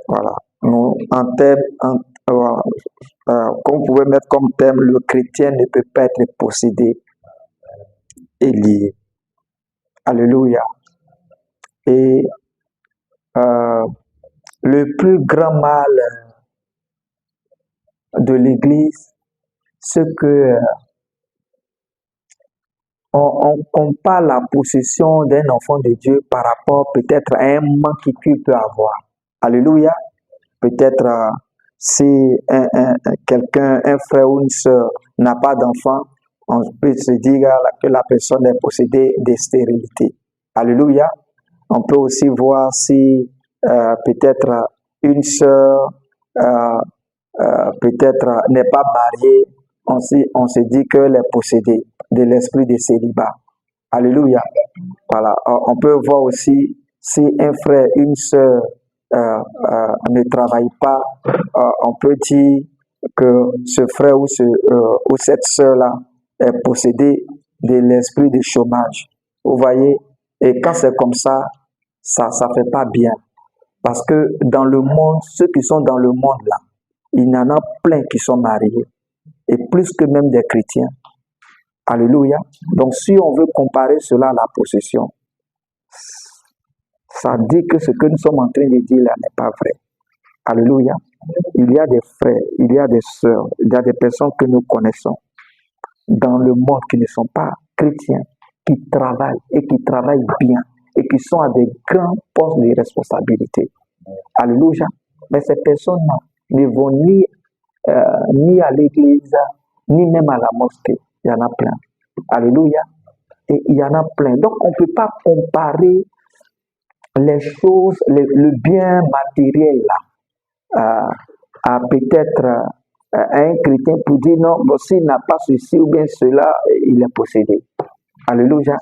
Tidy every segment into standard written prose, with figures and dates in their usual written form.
Voilà. Nous, en thème, qu'on pouvait mettre comme thème, le chrétien ne peut pas être possédé et lié. Alléluia. Et le plus grand mal de l'Église, c'est que on compare la possession d'un enfant de Dieu par rapport peut-être à un manque qu'il peut avoir. Alléluia. Peut-être si quelqu'un, un frère ou une soeur n'a pas d'enfant, on peut se dire que la personne est possédée de stérilité. Alléluia. On peut aussi voir si peut-être une soeur peut-être n'est pas mariée, on se dit qu'elle est possédée de l'esprit de célibat. Alléluia. Voilà. On peut voir aussi si un frère, une sœur ne travaille pas, on peut dire que ce frère ou cette sœur-là est possédée de l'esprit de chômage. Vous voyez? Et quand c'est comme ça fait pas bien. Parce que dans le monde, ceux qui sont dans le monde là, il y en a plein qui sont mariés. Et plus que même des chrétiens. Alléluia. Donc si on veut comparer cela à la possession, ça dit que ce que nous sommes en train de dire là n'est pas vrai. Alléluia. Il y a des frères, il y a des sœurs, il y a des personnes que nous connaissons dans le monde qui ne sont pas chrétiens, qui travaillent et qui travaillent bien et qui sont à des grands postes de responsabilité. Alléluia. Mais ces personnes-là ne vont ni à l'église, ni même à la mosquée. Il y en a plein. Alléluia. Et il y en a plein. Donc, on ne peut pas comparer les choses, le bien matériel là, à peut-être un chrétien pour dire non, bon, s'il n'a pas ceci ou bien cela, il est possédé. Alléluia.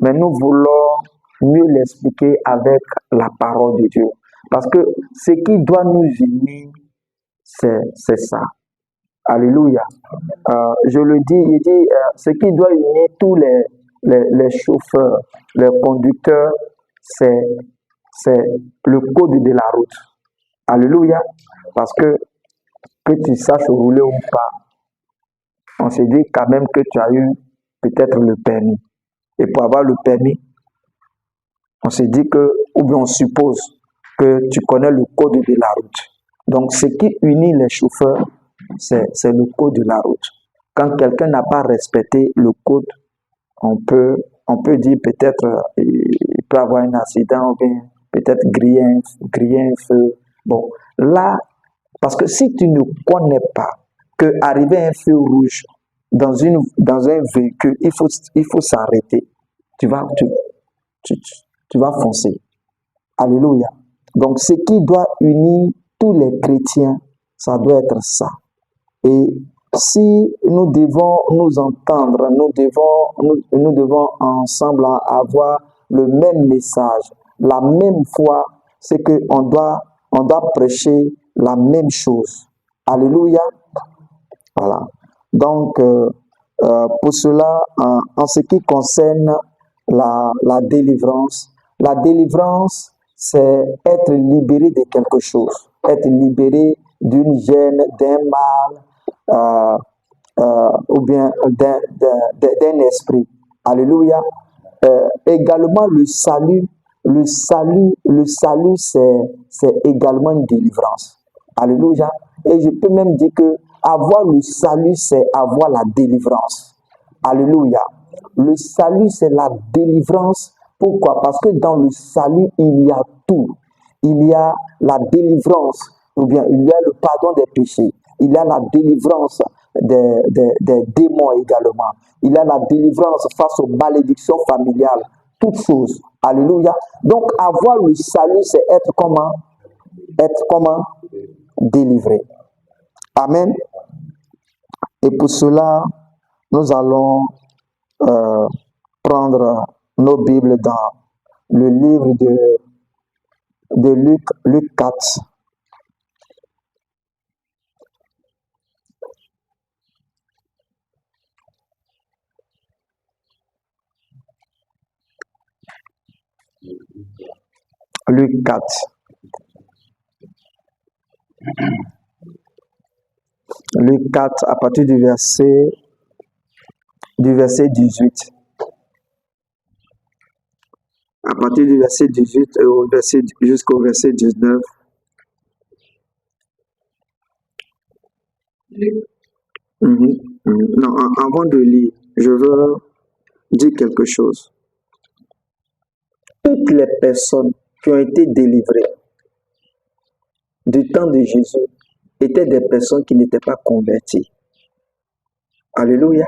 Mais nous voulons mieux l'expliquer avec la parole de Dieu. Parce que ce qui doit nous unir, c'est ça. Alléluia. Je le dis, il dit, ce qui doit unir tous les chauffeurs, les conducteurs, c'est le code de la route. Alléluia. Parce que tu saches rouler ou pas, on se dit quand même que tu as eu peut-être le permis. Et pour avoir le permis, on se dit que, ou bien on suppose que tu connais le code de la route. Donc, ce qui unit les chauffeurs, c'est le code de la route. Quand quelqu'un n'a pas respecté le code, on peut dire peut-être il peut avoir un accident ou bien peut-être griller un feu. Bon, là, parce que si tu ne connais pas que arriver à un feu rouge dans un véhicule, il faut s'arrêter. Tu vas foncer. Alléluia. Donc, ce qui doit unir tous les chrétiens, ça doit être ça. Et si nous devons nous entendre, nous devons ensemble avoir le même message, la même foi, c'est qu'on doit prêcher la même chose. Alléluia. Voilà. Donc, pour cela, en ce qui concerne la délivrance, c'est être libéré de quelque chose, être libéré d'une gêne, d'un mal, ou bien d'un esprit. Alléluia. Également, le salut, c'est également une délivrance. Alléluia. Et je peux même dire que avoir le salut, c'est avoir la délivrance. Alléluia. Le salut, c'est la délivrance. Pourquoi? Parce que dans le salut, il y a tout. Il y a la délivrance, ou bien il y a le pardon des péchés. Il y a la délivrance des démons également. Il y a la délivrance face aux malédictions familiales. Toutes choses. Alléluia. Donc, avoir le salut, c'est être comment? Être comment? Délivré. Amen. Et pour cela, nous allons prendre nos Bibles dans le livre de Luc 4. Luc 4. Luc 4, à partir du verset 18. À partir du verset 18 jusqu'au verset 19. Non, avant de lire, je veux dire quelque chose. Toutes les personnes qui ont été délivrées du temps de Jésus étaient des personnes qui n'étaient pas converties. Alléluia.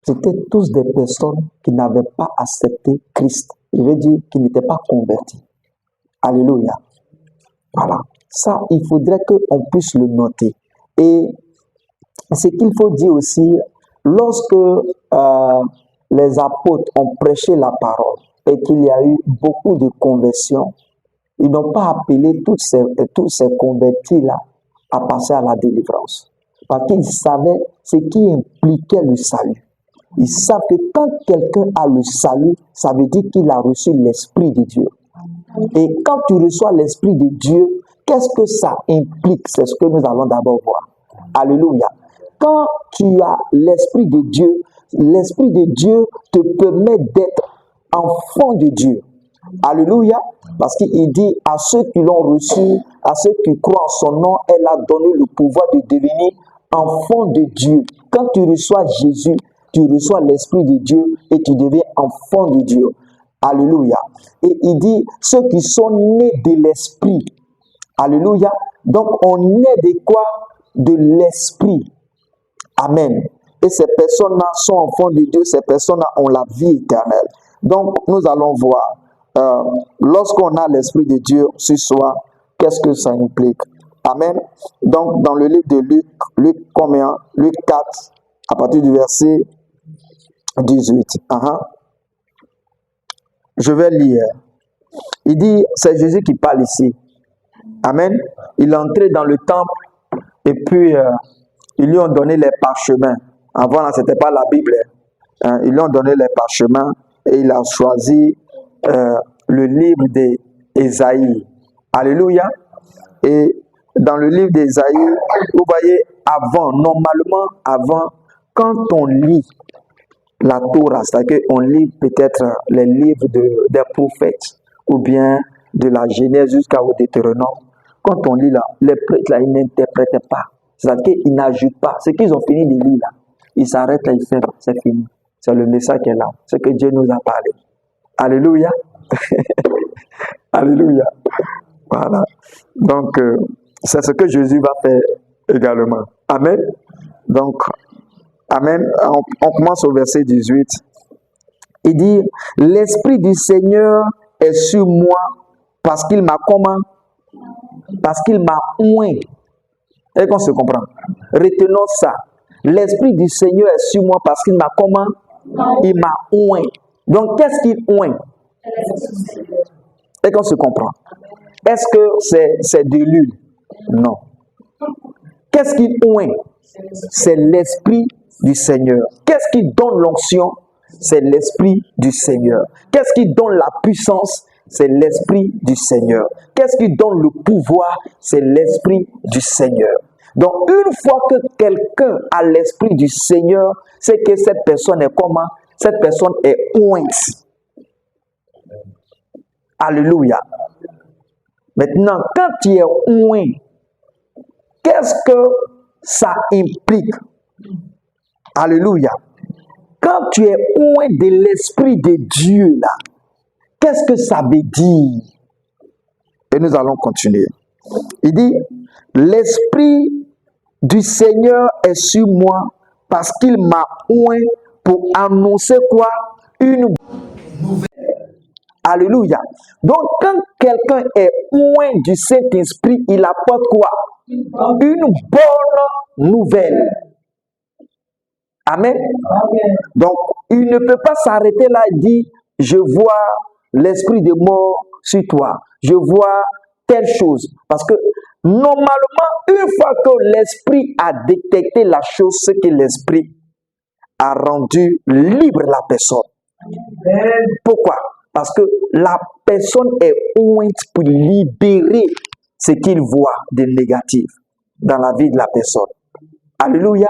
C'était tous des personnes qui n'avaient pas accepté Christ. Je veux dire qui n'étaient pas converties. Alléluia. Voilà. Ça, il faudrait qu'on puisse le noter. Et ce qu'il faut dire aussi, lorsque les apôtres ont prêché la parole et qu'il y a eu beaucoup de conversions, ils n'ont pas appelé tous ces convertis-là à passer à la délivrance. Parce qu'ils savaient ce qui impliquait le salut. Ils savent que quand quelqu'un a le salut, ça veut dire qu'il a reçu l'Esprit de Dieu. Et quand tu reçois l'Esprit de Dieu, qu'est-ce que ça implique? C'est ce que nous allons d'abord voir. Alléluia. Quand tu as l'Esprit de Dieu te permet d'être enfant de Dieu. Alléluia. Parce qu'il dit à ceux qui l'ont reçu, à ceux qui croient en son nom, elle a donné le pouvoir de devenir enfant de Dieu. Quand tu reçois Jésus, tu reçois l'Esprit de Dieu et tu deviens enfant de Dieu. Alléluia. Et il dit, ceux qui sont nés de l'Esprit. Alléluia. Donc, on est de quoi? De l'Esprit. Amen. Et ces personnes-là sont enfants de Dieu. Ces personnes-là ont la vie éternelle. Donc, nous allons voir. Lorsqu'on a l'Esprit de Dieu sur soi, qu'est-ce que ça implique? Amen. Donc, dans le livre de Luc combien? Luc 4, à partir du verset 18. Je vais lire. Il dit, c'est Jésus qui parle ici. Amen. Il est entré dans le temple et puis ils lui ont donné les parchemins. Avant, là, ce n'était pas la Bible. Ils lui ont donné les parchemins et il a choisi le livre d'Ésaïe. Alléluia. Et dans le livre d'Ésaïe, vous voyez, avant, quand on lit la Torah, c'est-à-dire qu'on lit peut-être les livres des prophètes ou bien de la Genèse jusqu'au Deutéronome, quand on lit là, les prêtres là, ils n'interprètent pas. C'est-à-dire qu'ils n'ajoutent pas. Ce qu'ils ont fini de lire là, ils s'arrêtent là, ils font, c'est fini. C'est le message qui est là. C'est que Dieu nous a parlé. Alléluia. Alléluia. Voilà. Donc, c'est ce que Jésus va faire également. Amen. Donc, amen. On commence au verset 18. Il dit, l'Esprit du Seigneur est sur moi parce qu'il m'a comment? Parce qu'il m'a oint. Et qu'on se comprend. Retenons ça. L'Esprit du Seigneur est sur moi parce qu'il m'a comment? Il m'a oint. Donc, qu'est-ce qu'il oint? Et qu'on se comprend. Est-ce que c'est de l'huile? Non. Qu'est-ce qu'il oint? C'est l'Esprit du Seigneur. Qu'est-ce qui donne l'onction? C'est l'Esprit du Seigneur. Qu'est-ce qui donne la puissance? C'est l'Esprit du Seigneur. Qu'est-ce qui donne le pouvoir? C'est l'Esprit du Seigneur. Donc, une fois que quelqu'un a l'Esprit du Seigneur, c'est que cette personne est comment? Cette personne est ointe. Alléluia. Maintenant, quand tu es oint, qu'est-ce que ça implique? Alléluia. Quand tu es oint de l'Esprit de Dieu, là, qu'est-ce que ça veut dire? Et nous allons continuer. Il dit, l'Esprit du Seigneur est sur moi parce qu'il m'a oint pour annoncer quoi? Une nouvelle. Alléluia. Donc, quand quelqu'un est oint du Saint-Esprit, il apporte quoi? Une bonne nouvelle. Amen. Amen. Donc, il ne peut pas s'arrêter là et dire, je vois l'esprit de mort sur toi. Je vois telle chose. Parce que, normalement, une fois que l'esprit a détecté la chose, c'est que l'esprit a rendu libre la personne. Pourquoi? Parce que la personne est ointe pour libérer ce qu'il voit de négatif dans la vie de la personne. Alléluia.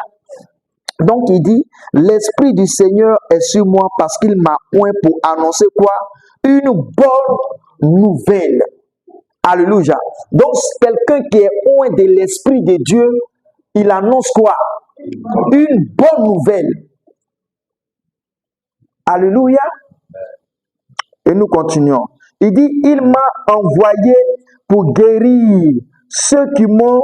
Donc il dit, l'Esprit du Seigneur est sur moi parce qu'il m'a oint pour annoncer quoi? Une bonne nouvelle. Alléluia. Donc quelqu'un qui est oint de l'Esprit de Dieu, il annonce quoi? Une bonne nouvelle. Alléluia. Et nous continuons. Il dit, il m'a envoyé pour guérir ceux qui m'ont...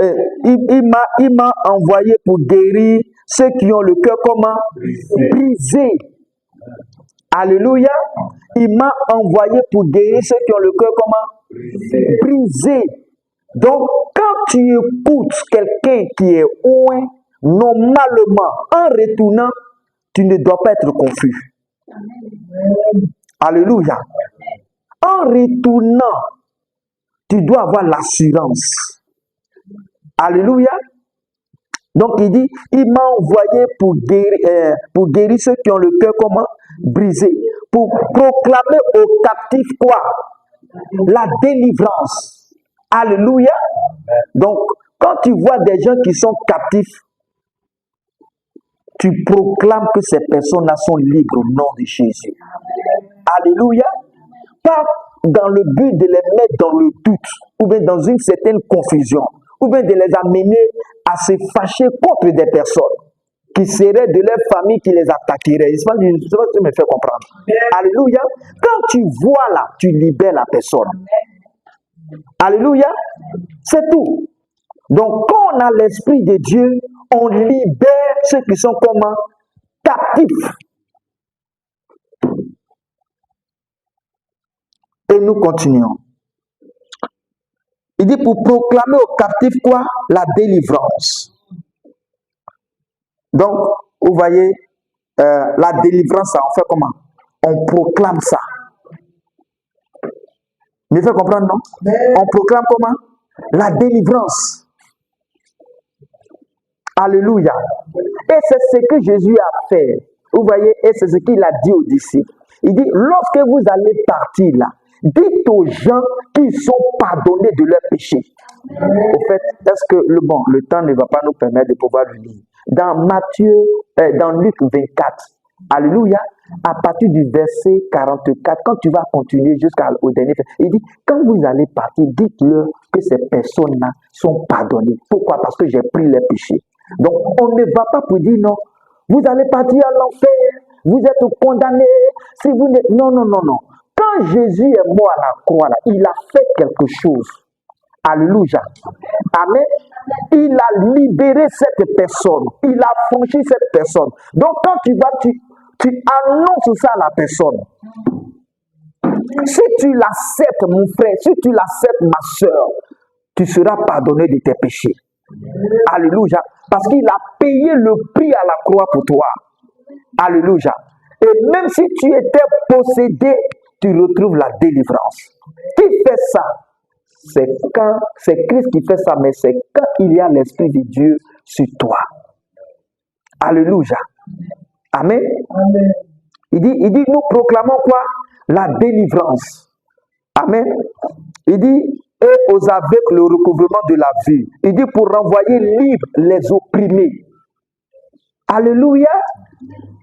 il m'a envoyé pour guérir ceux qui ont le cœur comment? Brisé. Alléluia. Il m'a envoyé pour guérir ceux qui ont le cœur comment? Brisé. Donc, quand tu écoutes quelqu'un qui est oint, normalement, en retournant, tu ne dois pas être confus. Alléluia. En retournant, tu dois avoir l'assurance. Alléluia. Donc il dit, il m'a envoyé pour guérir ceux qui ont le cœur comment? Brisé. Pour proclamer aux captifs quoi? La délivrance. Alléluia. Donc, quand tu vois des gens qui sont captifs, tu proclames que ces personnes-là sont libres au nom de Jésus. Alléluia. Pas dans le but de les mettre dans le doute, ou bien dans une certaine confusion, ou bien de les amener à se fâcher contre des personnes qui seraient de leur famille qui les attaqueraient. Je sais pas si tu me fais comprendre. Alléluia. Quand tu vois là, tu libères la personne. Alléluia. C'est tout. Donc, quand on a l'Esprit de Dieu, on libère ceux qui sont comment? Captifs. Et nous continuons. Il dit pour proclamer aux captifs quoi? La délivrance. Donc, vous voyez, la délivrance, ça, on fait comment? On proclame ça. Me fait comprendre, non? On proclame comment? La délivrance. Alléluia. Et c'est ce que Jésus a fait. Vous voyez, et c'est ce qu'il a dit aux disciples. Il dit, lorsque vous allez partir là, dites aux gens qu'ils sont pardonnés de leurs péchés. Au fait, est-ce que le temps ne va pas nous permettre de pouvoir le lire? Dans dans Luc 24, alléluia, à partir du verset 44, quand tu vas continuer jusqu'au dernier, il dit, quand vous allez partir, dites-leur que ces personnes-là sont pardonnées. Pourquoi? Parce que j'ai pris leurs péchés. Donc, on ne va pas pour dire non, vous allez partir à l'enfer, vous êtes condamnés, si vous n'êtes... Non. Quand Jésus est mort à la croix, là, il a fait quelque chose. Alléluia. Amen. Il a libéré cette personne. Il a franchi cette personne. Donc, quand tu vas, tu annonces ça à la personne. Si tu l'acceptes, mon frère, si tu l'acceptes, ma soeur, tu seras pardonné de tes péchés. Alléluia. Parce qu'il a payé le prix à la croix pour toi. Alléluia. Et même si tu étais possédé, tu retrouves la délivrance. Qui fait ça? C'est Christ qui fait ça, mais c'est quand il y a l'Esprit de Dieu sur toi. Alléluia. Amen. Amen. Il dit, nous proclamons quoi? La délivrance. Amen. Il dit, et aux aveugles le recouvrement de la vue. Il dit, pour renvoyer libres les opprimés. Alléluia.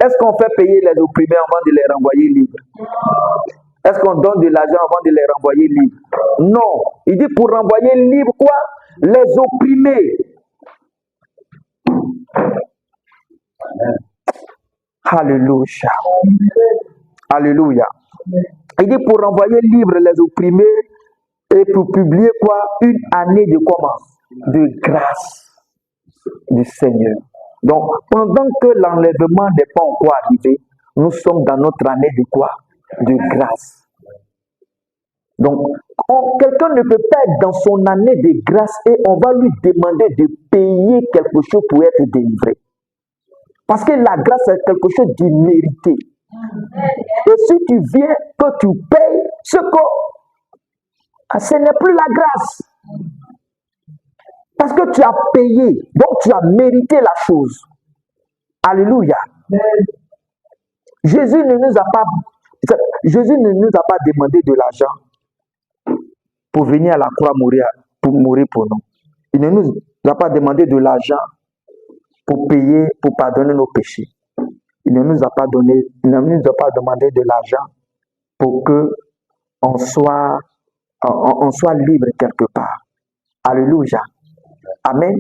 Est-ce qu'on fait payer les opprimés avant de les renvoyer libres? Est-ce qu'on donne de l'argent avant de les renvoyer libres? Non. Il dit pour renvoyer libres quoi? Les opprimés. Alléluia. Alléluia. Il dit pour renvoyer libres les opprimés et pour publier quoi? Une année de comment? De grâce du Seigneur. Donc, pendant que l'enlèvement n'est pas encore arrivé, nous sommes dans notre année de quoi? De grâce. Donc, quelqu'un ne peut pas être dans son année de grâce et on va lui demander de payer quelque chose pour être délivré. Parce que la grâce est quelque chose d'immérité. Et si tu viens, que tu payes, ce n'est plus la grâce. Parce que tu as payé, donc tu as mérité la chose. Alléluia. Jésus ne nous a pas demandé de l'argent. pour venir à la croix mourir pour nous. Il ne nous a pas demandé de l'argent pour payer, pour pardonner nos péchés. Il ne nous a pas demandé de l'argent pour que on soit libre quelque part. Alléluia. Amen.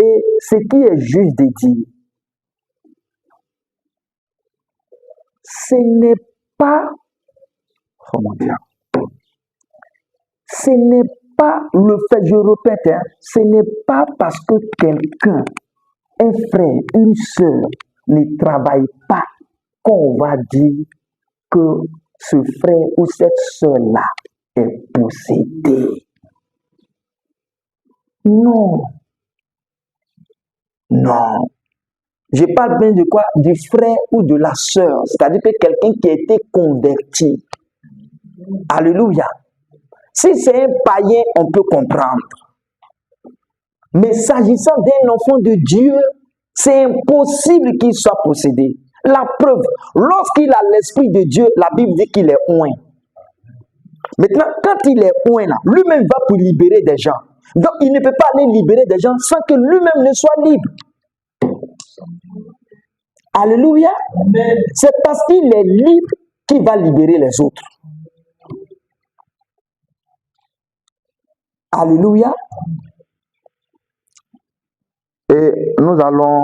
Et ce qui est juste de dire, ce n'est pas, comment dire, ce n'est pas le fait, je répète, ce n'est pas parce que quelqu'un, un frère, une sœur, ne travaille pas qu'on va dire que ce frère ou cette sœur-là est possédé. Non. Non. Je parle bien de quoi? Du frère ou de la sœur. C'est-à-dire que quelqu'un qui a été converti. Alléluia. Si c'est un païen, on peut comprendre. Mais s'agissant d'un enfant de Dieu, c'est impossible qu'il soit possédé. La preuve, lorsqu'il a l'Esprit de Dieu, la Bible dit qu'il est oint. Maintenant, quand il est oint, là, lui-même va pour libérer des gens. Donc, il ne peut pas aller libérer des gens sans que lui-même ne soit libre. Alléluia. C'est parce qu'il est libre qu'il va libérer les autres. Alléluia. Et nous allons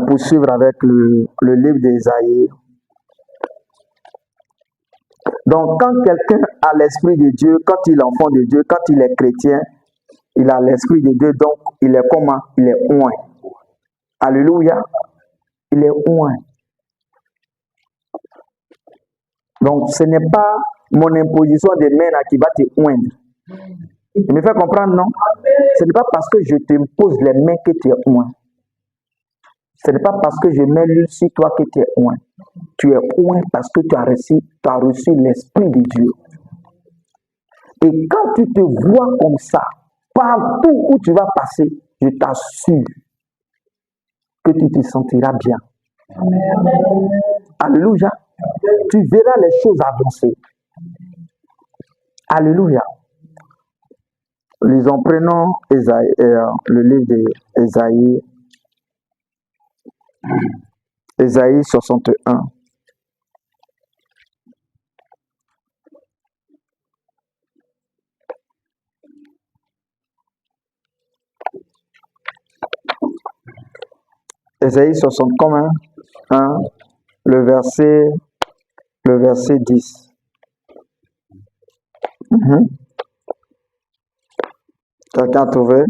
poursuivre avec le livre d'Ésaïe. Donc, quand quelqu'un a l'Esprit de Dieu, quand il est enfant de Dieu, quand il est chrétien, il a l'Esprit de Dieu, donc il est comment? Il est oint. Alléluia. Il est oint. Donc, ce n'est pas mon imposition de main qui va te oindre. Il me fait comprendre, non? Ce n'est pas parce que je t'impose les mains que tu es oint. Ce n'est pas parce que je mets l'huile sur toi que tu es oint. Tu es oint parce que tu as reçu l'Esprit de Dieu. Et quand tu te vois comme ça, partout où tu vas passer, je t'assure que tu te sentiras bien. Amen. Alléluia. Tu verras les choses avancer. Alléluia. Lisons, prenons le livre d'Ésaïe. Ésaïe 61. Ésaïe 60, comme 1, le verset 10. Quelqu'un a trouvé?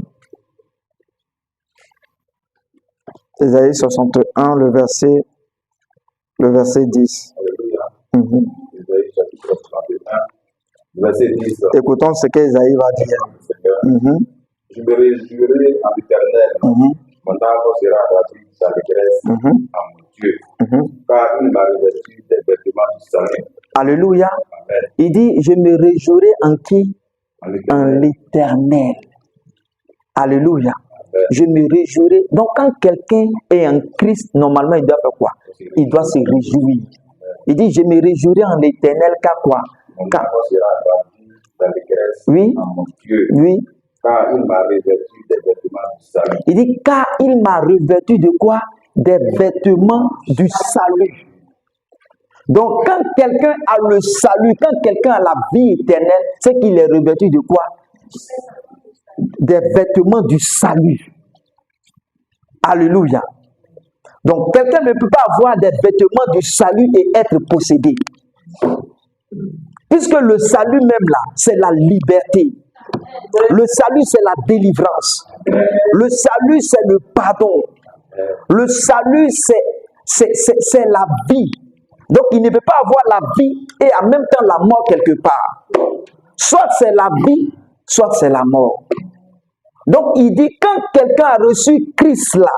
Ésaïe 61, le verset 10. Ésaïe chapitre 61, verset 10. Écoutons ce qu'Ésaïe va dire. Je me réjouirai en l'Éternel. Mon âme sera ravie de sa détresse en mon Dieu. Car il m'a revêtu des vêtements du salut. Alléluia. Amen. Il dit, je me réjouirai en qui? En l'Éternel. Alléluia. Amen. Je me réjouirai. Donc, quand quelqu'un est en Christ, normalement, il doit faire quoi? Il doit se réjouir. Il dit, je me réjouirai en l'Éternel, car quoi? Car sera ravie de sa détresse en mon Dieu. Oui. Car il m'a revêtu des vêtements du salut. Il dit, car il m'a revêtu de quoi? Des vêtements du salut. Donc, quand quelqu'un a le salut, quand quelqu'un a la vie éternelle, c'est qu'il est revêtu de quoi? Des vêtements du salut. Alléluia. Donc, quelqu'un ne peut pas avoir des vêtements du salut et être possédé. Puisque le salut même là, c'est la liberté. Le salut, c'est la délivrance. Le salut, c'est le pardon. Le salut, c'est la vie. Donc, il ne peut pas avoir la vie et en même temps la mort quelque part. Soit c'est la vie, soit c'est la mort. Donc, il dit, quand quelqu'un a reçu Christ là,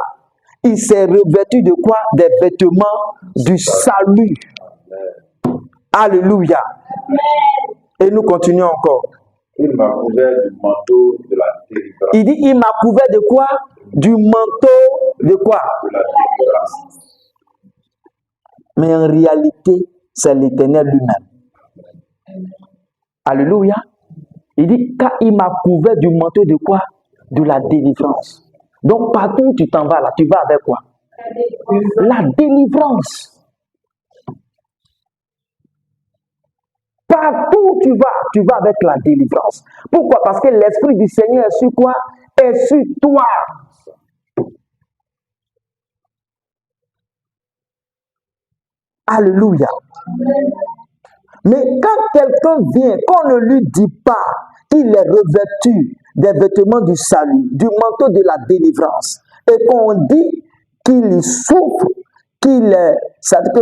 il s'est revêtu de quoi? Des vêtements du salut. Alléluia. Et nous continuons encore. Il m'a couvert du manteau de la délivrance. Il dit, il m'a couvert de quoi? Du manteau de quoi? De la délivrance. Mais en réalité, c'est l'Éternel lui-même. Alléluia. Il dit, car il m'a couvert du manteau de quoi? De la délivrance. Donc, partout où tu t'en vas, là, tu vas avec quoi? La délivrance. Partout où tu vas avec la délivrance. Pourquoi? Parce que l'Esprit du Seigneur est sur quoi? Est sur toi. Alléluia. Mais quand quelqu'un vient, qu'on ne lui dit pas qu'il est revêtu des vêtements du salut, du manteau de la délivrance, et qu'on dit qu'il y souffre, qu'il est, c'est-à-dire que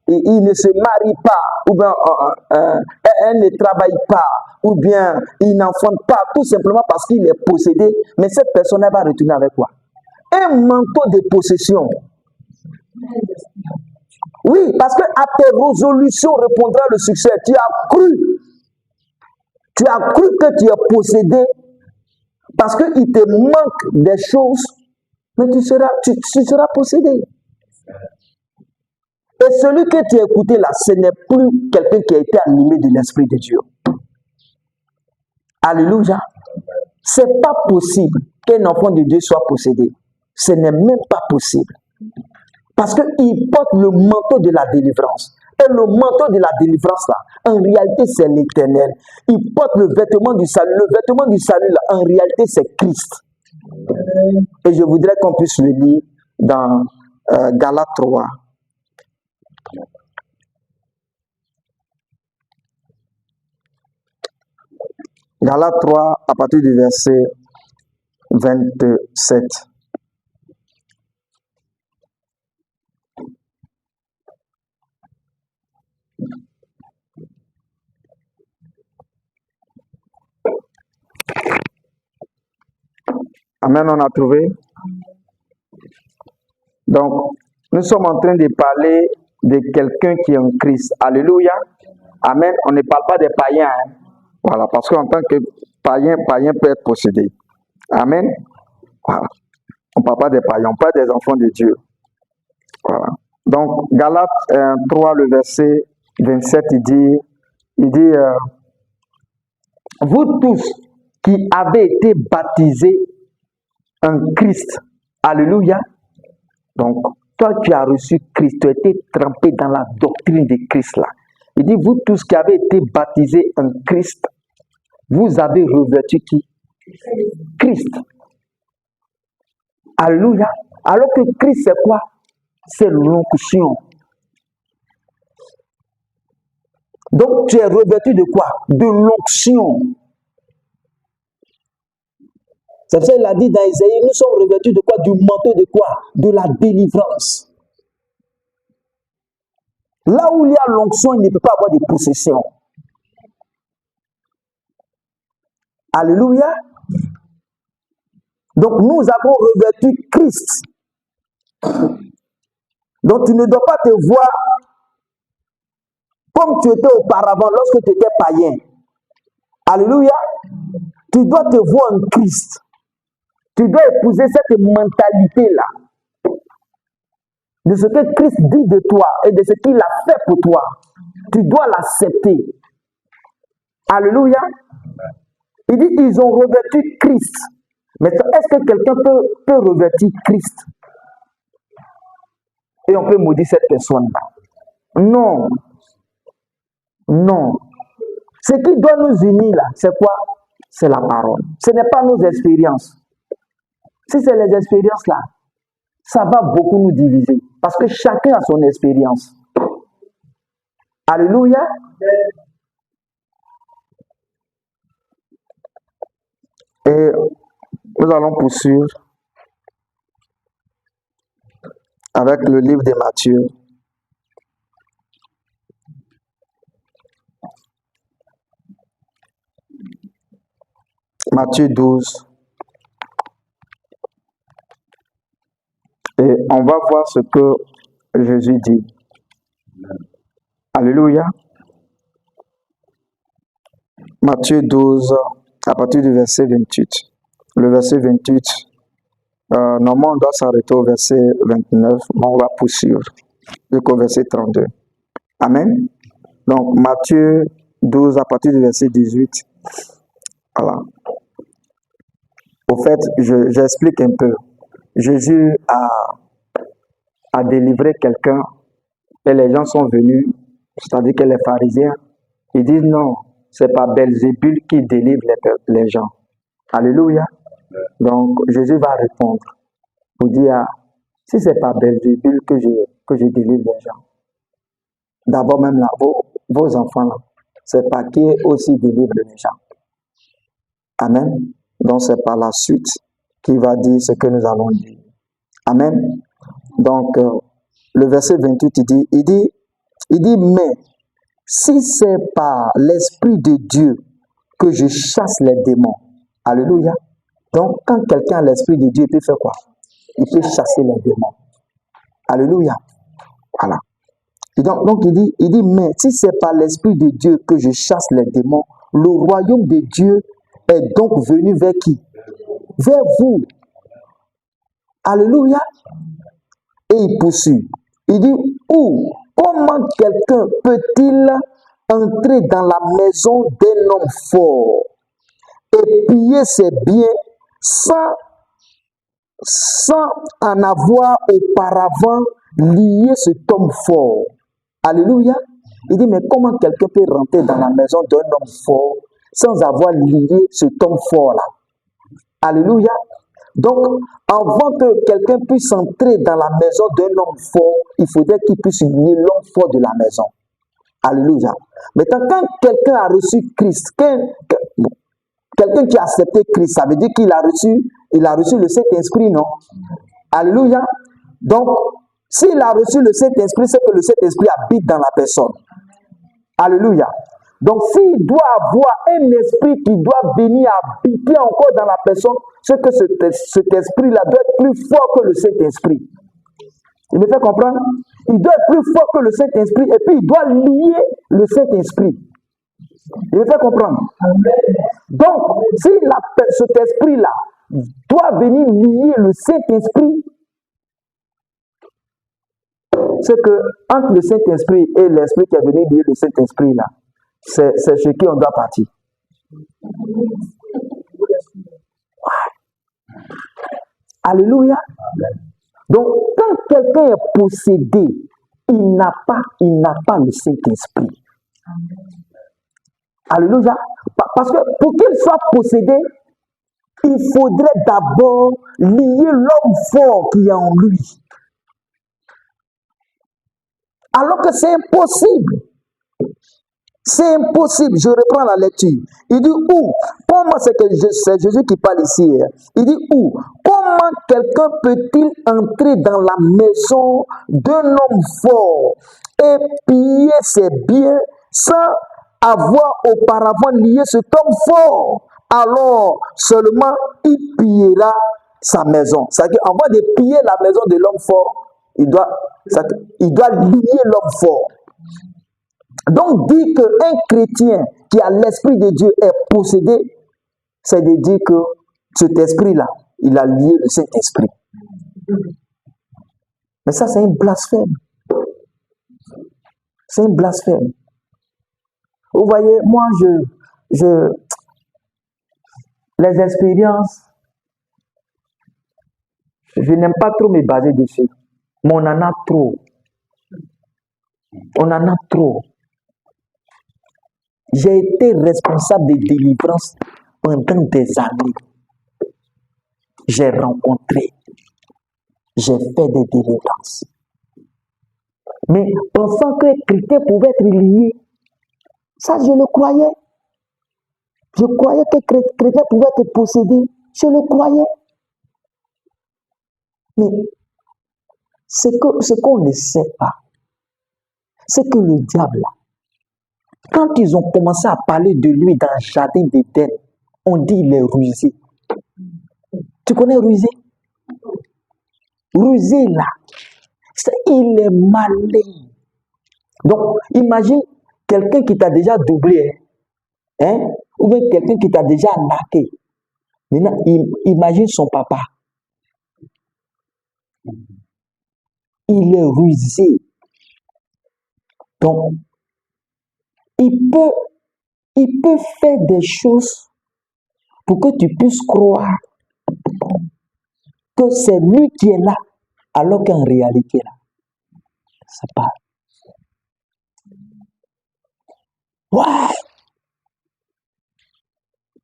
il ne se marie pas, ou bien elle ne travaille pas, ou bien il n'enfante pas, tout simplement parce qu'il est possédé, mais cette personne elle va retourner avec quoi? Un manteau de possession. Oui, parce que à tes résolutions répondra le succès. Tu as cru que tu es possédé parce qu'il te manque des choses, mais tu seras possédé. Et celui que tu as écouté là, ce n'est plus quelqu'un qui a été animé de l'Esprit de Dieu. Alléluia. Ce n'est pas possible qu'un enfant de Dieu soit possédé. Ce n'est même pas possible. Parce qu'il porte le manteau de la délivrance. Et le manteau de la délivrance, là, en réalité, c'est l'Éternel. Il porte le vêtement du salut. Le vêtement du salut, là, en réalité, c'est Christ. Et je voudrais qu'on puisse le lire dans Galates 3. Galates 3, à partir du verset 27. Amen, on a trouvé. Donc, nous sommes en train de parler de quelqu'un qui est en Christ. Alléluia. Amen. On ne parle pas des païens. Hein. Voilà, parce qu'en tant que païen peut être possédé. Amen. Voilà. On ne parle pas des païens, on parle des enfants de Dieu. Voilà. Donc, Galates 3, le verset 27, il dit vous tous qui avez été baptisés en Christ. Alléluia. Donc, toi, tu as reçu Christ, tu as été trempé dans la doctrine de Christ là. Il dit, vous tous qui avez été baptisés en Christ, vous avez revêtu qui? Christ. Alléluia. Alors que Christ, c'est quoi? C'est l'onction. Donc, tu es revêtu de quoi? De l'onction. C'est ça qu'il a dit dans Isaïe, nous sommes revêtus de quoi? Du manteau de quoi? De la délivrance. Là où il y a l'onction, il ne peut pas avoir de possession. Alléluia. Donc nous avons revêtu Christ. Donc tu ne dois pas te voir comme tu étais auparavant lorsque tu étais païen. Alléluia. Tu dois te voir en Christ. Tu dois épouser cette mentalité-là. De ce que Christ dit de toi et de ce qu'il a fait pour toi. Tu dois l'accepter. Alléluia. Il dit, ils ont revêtu Christ. Mais est-ce que quelqu'un peut revêtir Christ? Et on peut maudire cette personne-là? Non. Non. Ce qui doit nous unir là, c'est quoi? C'est la parole. Ce n'est pas nos expériences. Si c'est les expériences là, ça va beaucoup nous diviser. Parce que chacun a son expérience. Alléluia. Et nous allons poursuivre avec le livre de Matthieu. Matthieu 12. Et on va voir ce que Jésus dit. Alléluia. Matthieu 12, à partir du verset 28. Le verset 28, normalement on doit s'arrêter au verset 29, mais on va poursuivre jusqu'au verset 32. Amen. Donc Matthieu 12, à partir du verset 18 Voilà. Au fait, j'explique un peu. Jésus a délivré quelqu'un et les gens sont venus, c'est-à-dire que les pharisiens, ils disent non, c'est pas Belzébul qui délivre les gens. Alléluia. Donc, Jésus va répondre pour dire, si c'est pas Belzébul que je délivre les gens, d'abord même là, vos enfants là, c'est pas qui aussi délivre les gens. Amen. Donc, c'est par la suite qui va dire ce que nous allons dire. Amen. Donc, le verset 28, il dit, mais si c'est par l'Esprit de Dieu que je chasse les démons, alléluia. Donc, quand quelqu'un a l'Esprit de Dieu, il peut faire quoi? Il peut chasser les démons. Alléluia. Voilà. Et donc il dit, mais si c'est par l'Esprit de Dieu que je chasse les démons, le royaume de Dieu est donc venu vers qui? Vers vous. Alléluia. Et il poursuit. Il dit, comment quelqu'un peut-il entrer dans la maison d'un homme fort et piller ses biens sans en avoir auparavant lié cet homme fort? Alléluia. Il dit, mais comment quelqu'un peut rentrer dans la maison d'un homme fort sans avoir lié cet homme fort-là? Alléluia. Donc, avant que quelqu'un puisse entrer dans la maison d'un homme fort, il faudrait qu'il puisse lier l'homme fort de la maison. Alléluia. Maintenant, quand quelqu'un a reçu Christ, quelqu'un qui a accepté Christ, ça veut dire qu'il a reçu le Saint-Esprit, non? Alléluia. Donc, s'il a reçu le Saint-Esprit, c'est que le Saint-Esprit habite dans la personne. Alléluia. Donc, s'il doit avoir un esprit qui doit venir habiter encore dans la personne, c'est que cet esprit-là doit être plus fort que le Saint-Esprit. Il me fait comprendre? Il doit être plus fort que le Saint-Esprit et puis il doit lier le Saint-Esprit. Il me fait comprendre? Donc, si cet esprit-là doit venir lier le Saint-Esprit, c'est que entre le Saint-Esprit et l'esprit qui est venu lier le Saint-Esprit là, c'est chez qui on doit partir. Alléluia. Donc, quand quelqu'un est possédé, il n'a pas le Saint-Esprit. Alléluia. Parce que pour qu'il soit possédé, il faudrait d'abord lier l'homme fort qui est en lui. Alors que c'est impossible. C'est impossible. Je reprends la lecture. Il dit où? Comment c'est Jésus qui parle ici? Il dit où? Comment quelqu'un peut-il entrer dans la maison d'un homme fort et piller ses biens sans avoir auparavant lié cet homme fort? Alors seulement il pillera sa maison. C'est-à-dire qu'avant de piller la maison de l'homme fort, il doit lier l'homme fort. Donc, dire qu'un chrétien qui a l'Esprit de Dieu est possédé, c'est de dire que cet esprit-là, il a lié le Saint-Esprit. Mais ça, c'est un blasphème. C'est un blasphème. Vous voyez, moi, les expériences, je n'aime pas trop me baser dessus. Mais on en a trop. On en a trop. J'ai été responsable de délivrance pendant des années. J'ai rencontré, j'ai fait des délivrances. Mais pensant qu'un chrétien pouvait être lié, ça je le croyais. Je croyais qu'un chrétien pouvait être possédé. Je le croyais. Mais ce qu'on ne sait pas, c'est que le diable, quand ils ont commencé à parler de lui dans le jardin d'Éden, on dit il est rusé. Tu connais rusé? Rusé là, il est malin. Donc, imagine quelqu'un qui t'a déjà doublé, ou bien quelqu'un qui t'a déjà arnaqué. Maintenant, imagine son papa. Il est rusé. Donc, il peut il peut faire des choses pour que tu puisses croire que c'est lui qui est là, alors qu'en réalité, là, c'est pas. Ouais!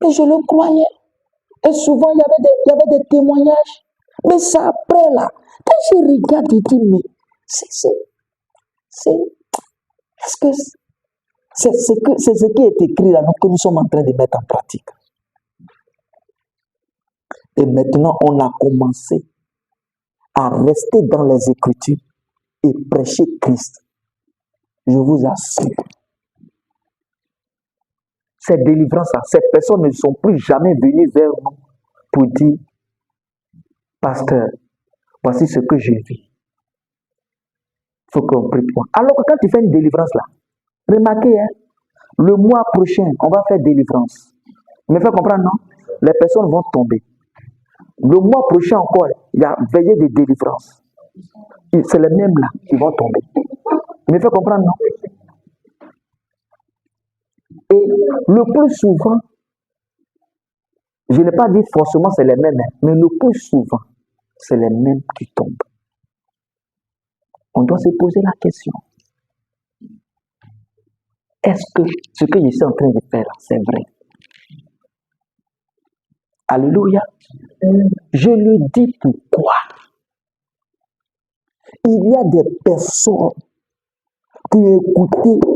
Et je le croyais. Et souvent, il y avait des témoignages. Mais c'est après, là, quand je regarde, je dis, mais est-ce que c'est ce qui est écrit là, que nous sommes en train de mettre en pratique. Et maintenant, on a commencé à rester dans les Écritures et prêcher Christ. Je vous assure. Cette délivrance-là, ces personnes ne sont plus jamais venues vers nous pour dire, pasteur, voici ce que j'ai vu. Il faut qu'on prie pour moi. Alors que quand tu fais une délivrance là, remarquez, hein, le mois prochain, on va faire délivrance. Me fait comprendre, non? Les personnes vont tomber. Le mois prochain encore, il y a veillée de délivrance. C'est les mêmes là qui vont tomber. Me fait comprendre, non? Et le plus souvent, je n'ai pas dit forcément c'est les mêmes, mais le plus souvent, c'est les mêmes qui tombent. On doit se poser la question. Est-ce que ce que je suis en train de faire, c'est vrai? Alléluia. Je le dis pourquoi. Il y a des personnes qui ont écouté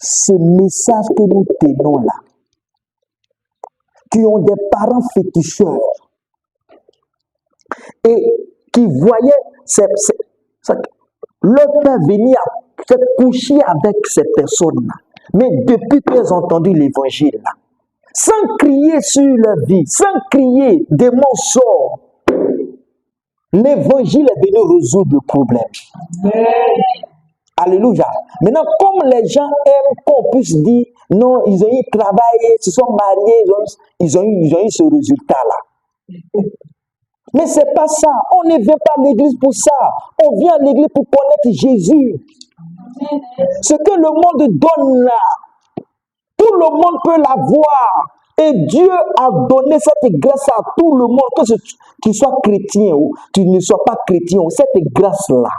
ce message que nous tenons là, qui ont des parents féticheurs et qui voyaient leur père venir se coucher avec ces personnes-là. Mais depuis qu'ils ont entendu l'évangile là, sans crier sur leur vie, sans crier des mots sorts, l'évangile est venu résoudre le problème. Alléluia. Maintenant, comme les gens aiment qu'on puisse dire, non, ils ont eu travaillé, se sont mariés, ils ont eu ce résultat-là. Mais ce n'est pas ça. On ne vient pas à l'église pour ça. On vient à l'église pour connaître Jésus. Ce que le monde donne là, tout le monde peut l'avoir. Et Dieu a donné cette grâce à tout le monde, que tu sois chrétien ou tu ne sois pas chrétien, cette grâce-là.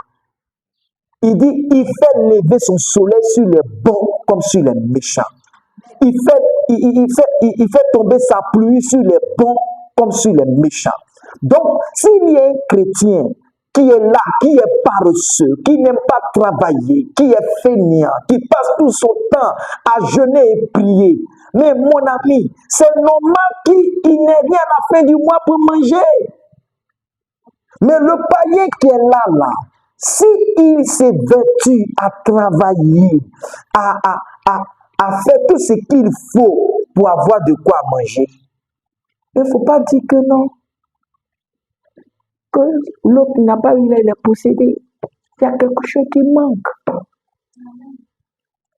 Il dit, il fait lever son soleil sur les bons comme sur les méchants. Il fait tomber sa pluie sur les bons comme sur les méchants. Donc, s'il y a un chrétien qui est là, qui est paresseux, qui n'aime pas travailler, qui est fainéant, qui passe tout son temps à jeûner et prier, mais mon ami, c'est normal qu'il n'ait rien à la fin du mois pour manger. Mais le païen qui est là, s'il s'évertue à travailler, à faire tout ce qu'il faut pour avoir de quoi manger, il ne faut pas dire que non. Que l'autre n'a pas eu l'air de posséder. Il y a quelque chose qui manque.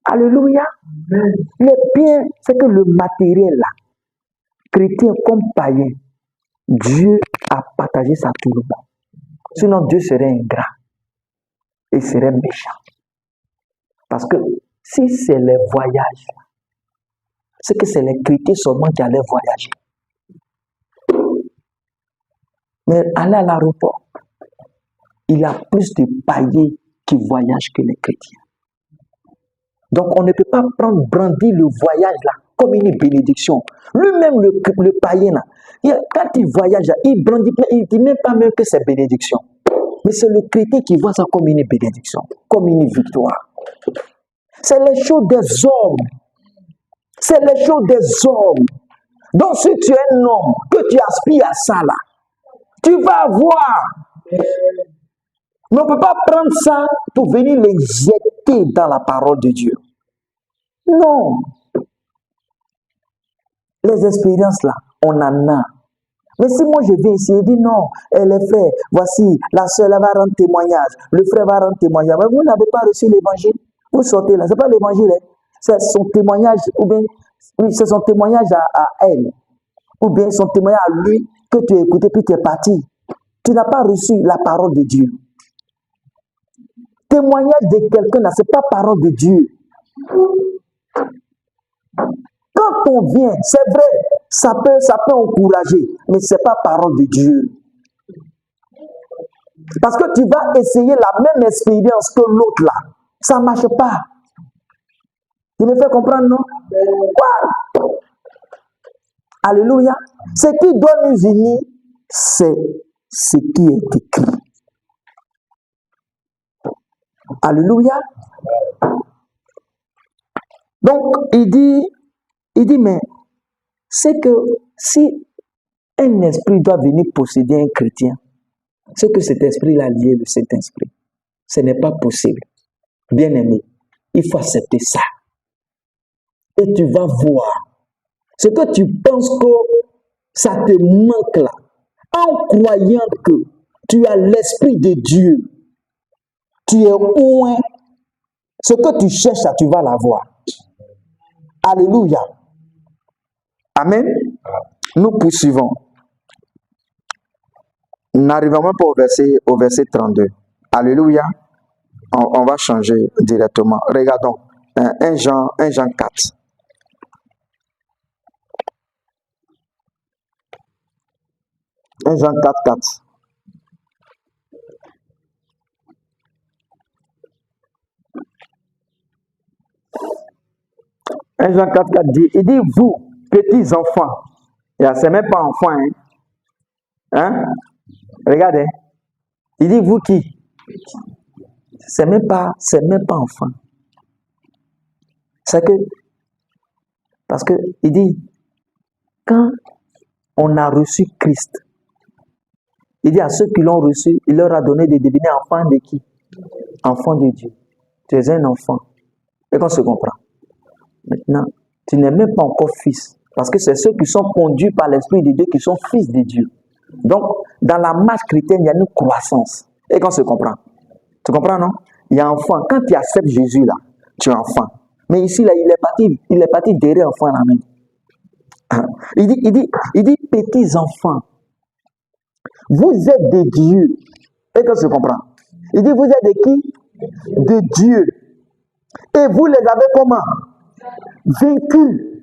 Alléluia. Le bien, c'est que le matériel là, chrétien comme païen, Dieu a partagé ça à tout le monde. Sinon, Dieu serait ingrat et serait méchant. Parce que si c'est les voyages, c'est que c'est les chrétiens seulement qui allaient voyager. Mais aller à l'aéroport, il y a plus de païens qui voyagent que les chrétiens. Donc, on ne peut pas brandir le voyage là comme une bénédiction. Lui-même, le païen là, quand il voyage là, il brandit, il ne dit même pas même que c'est bénédiction. Mais c'est le chrétien qui voit ça comme une bénédiction, comme une victoire. C'est les choses des hommes. C'est les choses des hommes. Donc, si tu es un homme, que tu aspires à ça là, tu vas avoir. Mais on ne peut pas prendre ça pour venir l'injecter dans la parole de Dieu. Non. Les expériences là, on en a. Mais si moi je viens ici et dis non, les frères, voici, la soeur va rendre témoignage, le frère va rendre témoignage. Mais vous n'avez pas reçu l'évangile. Vous sortez là, ce n'est pas l'évangile, hein. C'est son témoignage, ou bien oui, c'est son témoignage à elle, ou bien son témoignage à lui que tu as écouté puis tu es parti. Tu n'as pas reçu la parole de Dieu. Témoignage de quelqu'un là, ce n'est pas parole de Dieu. Quand on vient, c'est vrai, ça peut encourager, mais ce n'est pas parole de Dieu. Parce que tu vas essayer la même expérience que l'autre là. Ça ne marche pas. Tu me fais comprendre, non? Quoi? Alléluia. Ce qui doit nous unir, c'est ce qui est écrit. Alléluia. Donc, il dit, mais c'est que si un esprit doit venir posséder un chrétien, c'est que cet esprit-là lié le Saint-Esprit. Ce n'est pas possible. Bien-aimé, il faut accepter ça. Et tu vas voir. Ce que tu penses que ça te manque là, en croyant que tu as l'Esprit de Dieu, tu es loin. Ce que tu cherches, là, tu vas l'avoir. Alléluia. Amen. Nous poursuivons. N'arrivons même pas au verset 32. Alléluia. On va changer directement. Regardons. 1 Jean 4. 1 Jean 4, 4. Jean 4, 4 dit, il dit, vous, petits enfants, c'est même pas enfant, hein? Regardez, il dit, vous qui? C'est même pas enfant. C'est que, parce que, il dit, quand on a reçu Christ, il dit à ceux qui l'ont reçu, il leur a donné de devenir enfants de qui? Enfants de Dieu. Tu es un enfant. Et qu'on se comprend. Maintenant, tu n'es même pas encore fils. Parce que c'est ceux qui sont conduits par l'Esprit de Dieu qui sont fils de Dieu. Donc, dans la marche chrétienne, il y a une croissance. Et qu'on se comprend. Tu comprends, non? Il y a enfant. Quand tu acceptes Jésus, là, tu es enfant. Mais ici, là, il est parti derrière enfant là même. Il dit, petits enfants, vous êtes de Dieu. Et qu'on se comprend. Il dit, vous êtes de qui? De Dieu. Et vous les avez comment? Vaincus.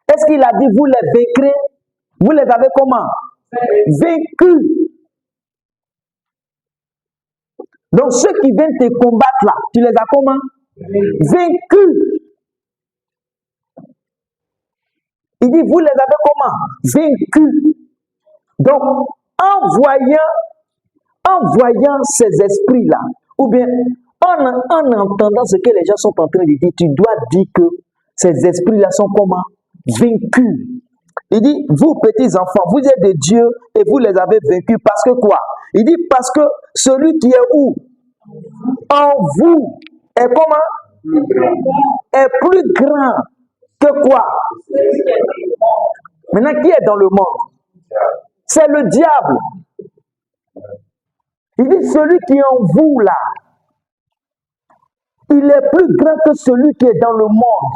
Est-ce qu'il a dit, vous les vaincrez? Vous les avez comment? Vaincus. Donc ceux qui viennent te combattre là, tu les as comment? Vaincus. Il dit, vous les avez comment? Vaincus. Donc, en voyant ces esprits-là, ou bien en entendant ce que les gens sont en train de dire, tu dois dire que ces esprits-là sont comment? Vaincus. Il dit, vous petits enfants, vous êtes de Dieu et vous les avez vaincus parce que quoi? Il dit, parce que celui qui est où? En vous est comment? Est plus grand que quoi? Maintenant, qui est dans le monde? C'est le diable. Il dit, celui qui est en vous là, il est plus grand que celui qui est dans le monde.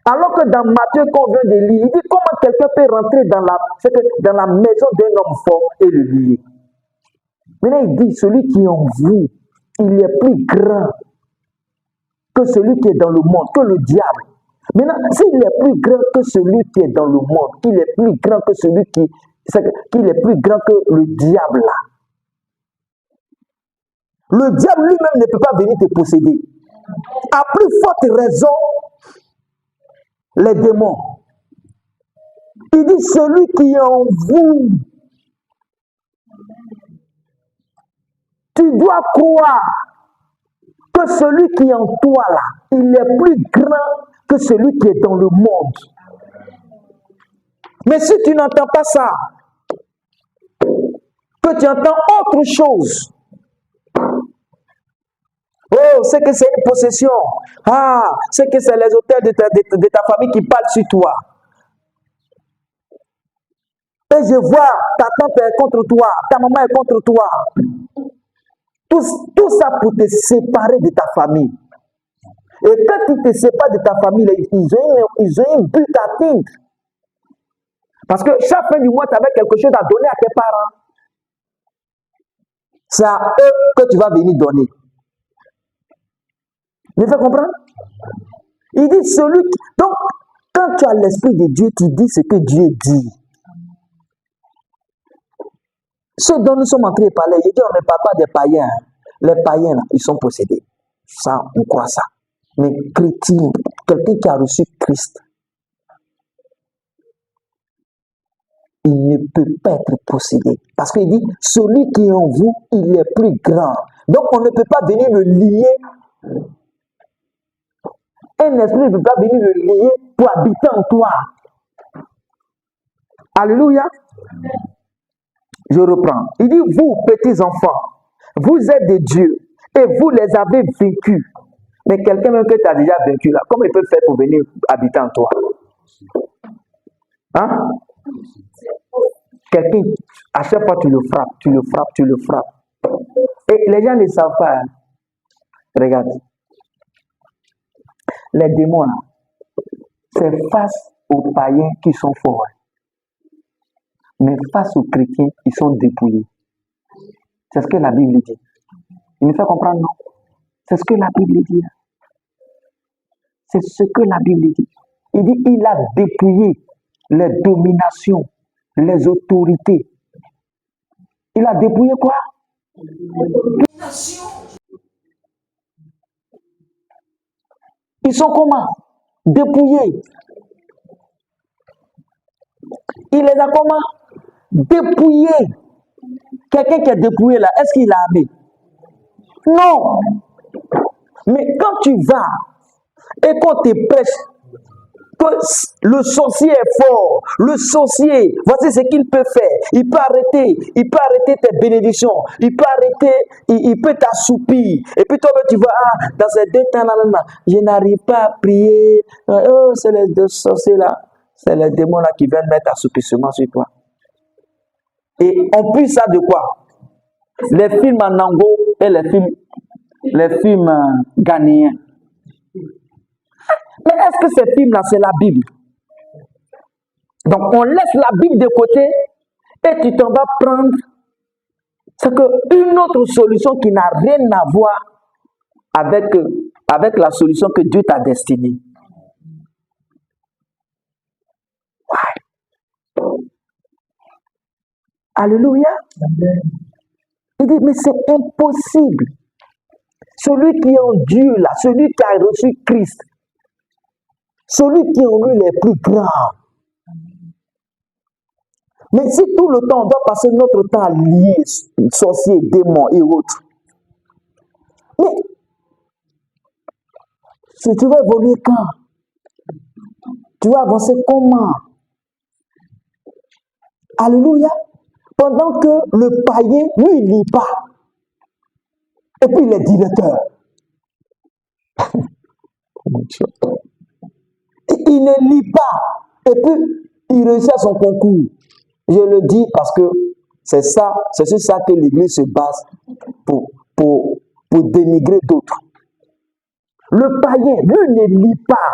Alors que dans Matthieu qu'on vient de lire, il dit comment quelqu'un peut rentrer dans la maison d'un homme fort et le lier. Maintenant, il dit, celui qui est en vous, il est plus grand que celui qui est dans le monde, que le diable. Maintenant, s'il est plus grand que celui qui est dans le monde, qu'il est plus grand que celui qu'il est plus grand que le diable là. Le diable lui-même ne peut pas venir te posséder. À plus forte raison, les démons. Il dit, celui qui est en vous, tu dois croire que celui qui est en toi là, il est plus grand que celui qui est dans le monde. Mais si tu n'entends pas ça, que tu entends autre chose, oh, c'est que c'est une possession. Ah, c'est que c'est les auteurs de ta famille qui parlent sur toi. Et je vois, ta tante est contre toi, ta maman est contre toi. Tout ça pour te séparer de ta famille. Et quand tu te sépares de ta famille, ils ont un but à atteindre. Parce que chaque fin du mois, tu avais quelque chose à donner à tes parents. C'est à eux que tu vas venir donner. Me fait comprendre? Il dit celui qui... Donc, quand tu as l'Esprit de Dieu, tu dis ce que Dieu dit. Ce dont nous sommes en train de parler, il dit on ne parle pas des païens. Les païens, là, ils sont possédés. Ça, on croit ça. Mais chrétien, quelqu'un qui a reçu Christ, il ne peut pas être possédé. Parce qu'il dit, celui qui est en vous, il est plus grand. Donc, on ne peut pas venir le lier. Un esprit ne peut pas venir le lier pour habiter en toi. Alléluia. Je reprends. Il dit, vous, petits enfants, vous êtes des dieux et vous les avez vaincus. Mais quelqu'un même que tu as déjà vaincu là, comment il peut faire pour venir habiter en toi? Hein? Quelqu'un, à chaque fois tu le frappes, tu le frappes, tu le frappes. Et les gens ne savent pas. Hein? Regarde. Les démons là, c'est face aux païens qui sont forts. Mais face aux chrétiens, ils sont dépouillés. C'est ce que la Bible dit. Il me fait comprendre, non? C'est ce que la Bible dit. C'est ce que la Bible dit. Il dit, il a dépouillé les dominations, les autorités. Il a dépouillé quoi? Les dominations. Ils sont comment? Dépouillés. Il les a comment? Dépouillés. Quelqu'un qui est dépouillé là, est-ce qu'il a armé? Non. Mais quand tu vas et qu'on te prêche que le sorcier est fort, le sorcier, voici ce qu'il peut faire. Il peut arrêter tes bénédictions, il peut arrêter, il peut t'assoupir. Et puis toi, tu vois, dans ces 2 temps là, je n'arrive pas à prier. Oh, c'est les 2 sorciers là, c'est les démons là qui viennent mettre assoupissement sur toi. Et on prie ça de quoi? Les films en ango et les films ghanéens. Mais est-ce que ces films-là, c'est la Bible? Donc, on laisse la Bible de côté et tu t'en vas prendre une autre solution qui n'a rien à voir avec la solution que Dieu t'a destinée. Ouais. Alléluia. Il dit, mais c'est impossible. Celui qui est en Dieu, là, celui qui a reçu Christ, celui qui est en lui est plus grand. Mais si tout le temps, on doit passer notre temps à lier sorciers, démons et autres. Mais si tu vas évoluer quand? Tu vas avancer comment? Alléluia. Pendant que le païen, lui, il ne lit pas. Et puis il est directeur. Il ne lit pas. Et puis il réussit à son concours. Je le dis parce que c'est sur ça que l'Église se base pour dénigrer d'autres. Le païen, lui, ne lit pas.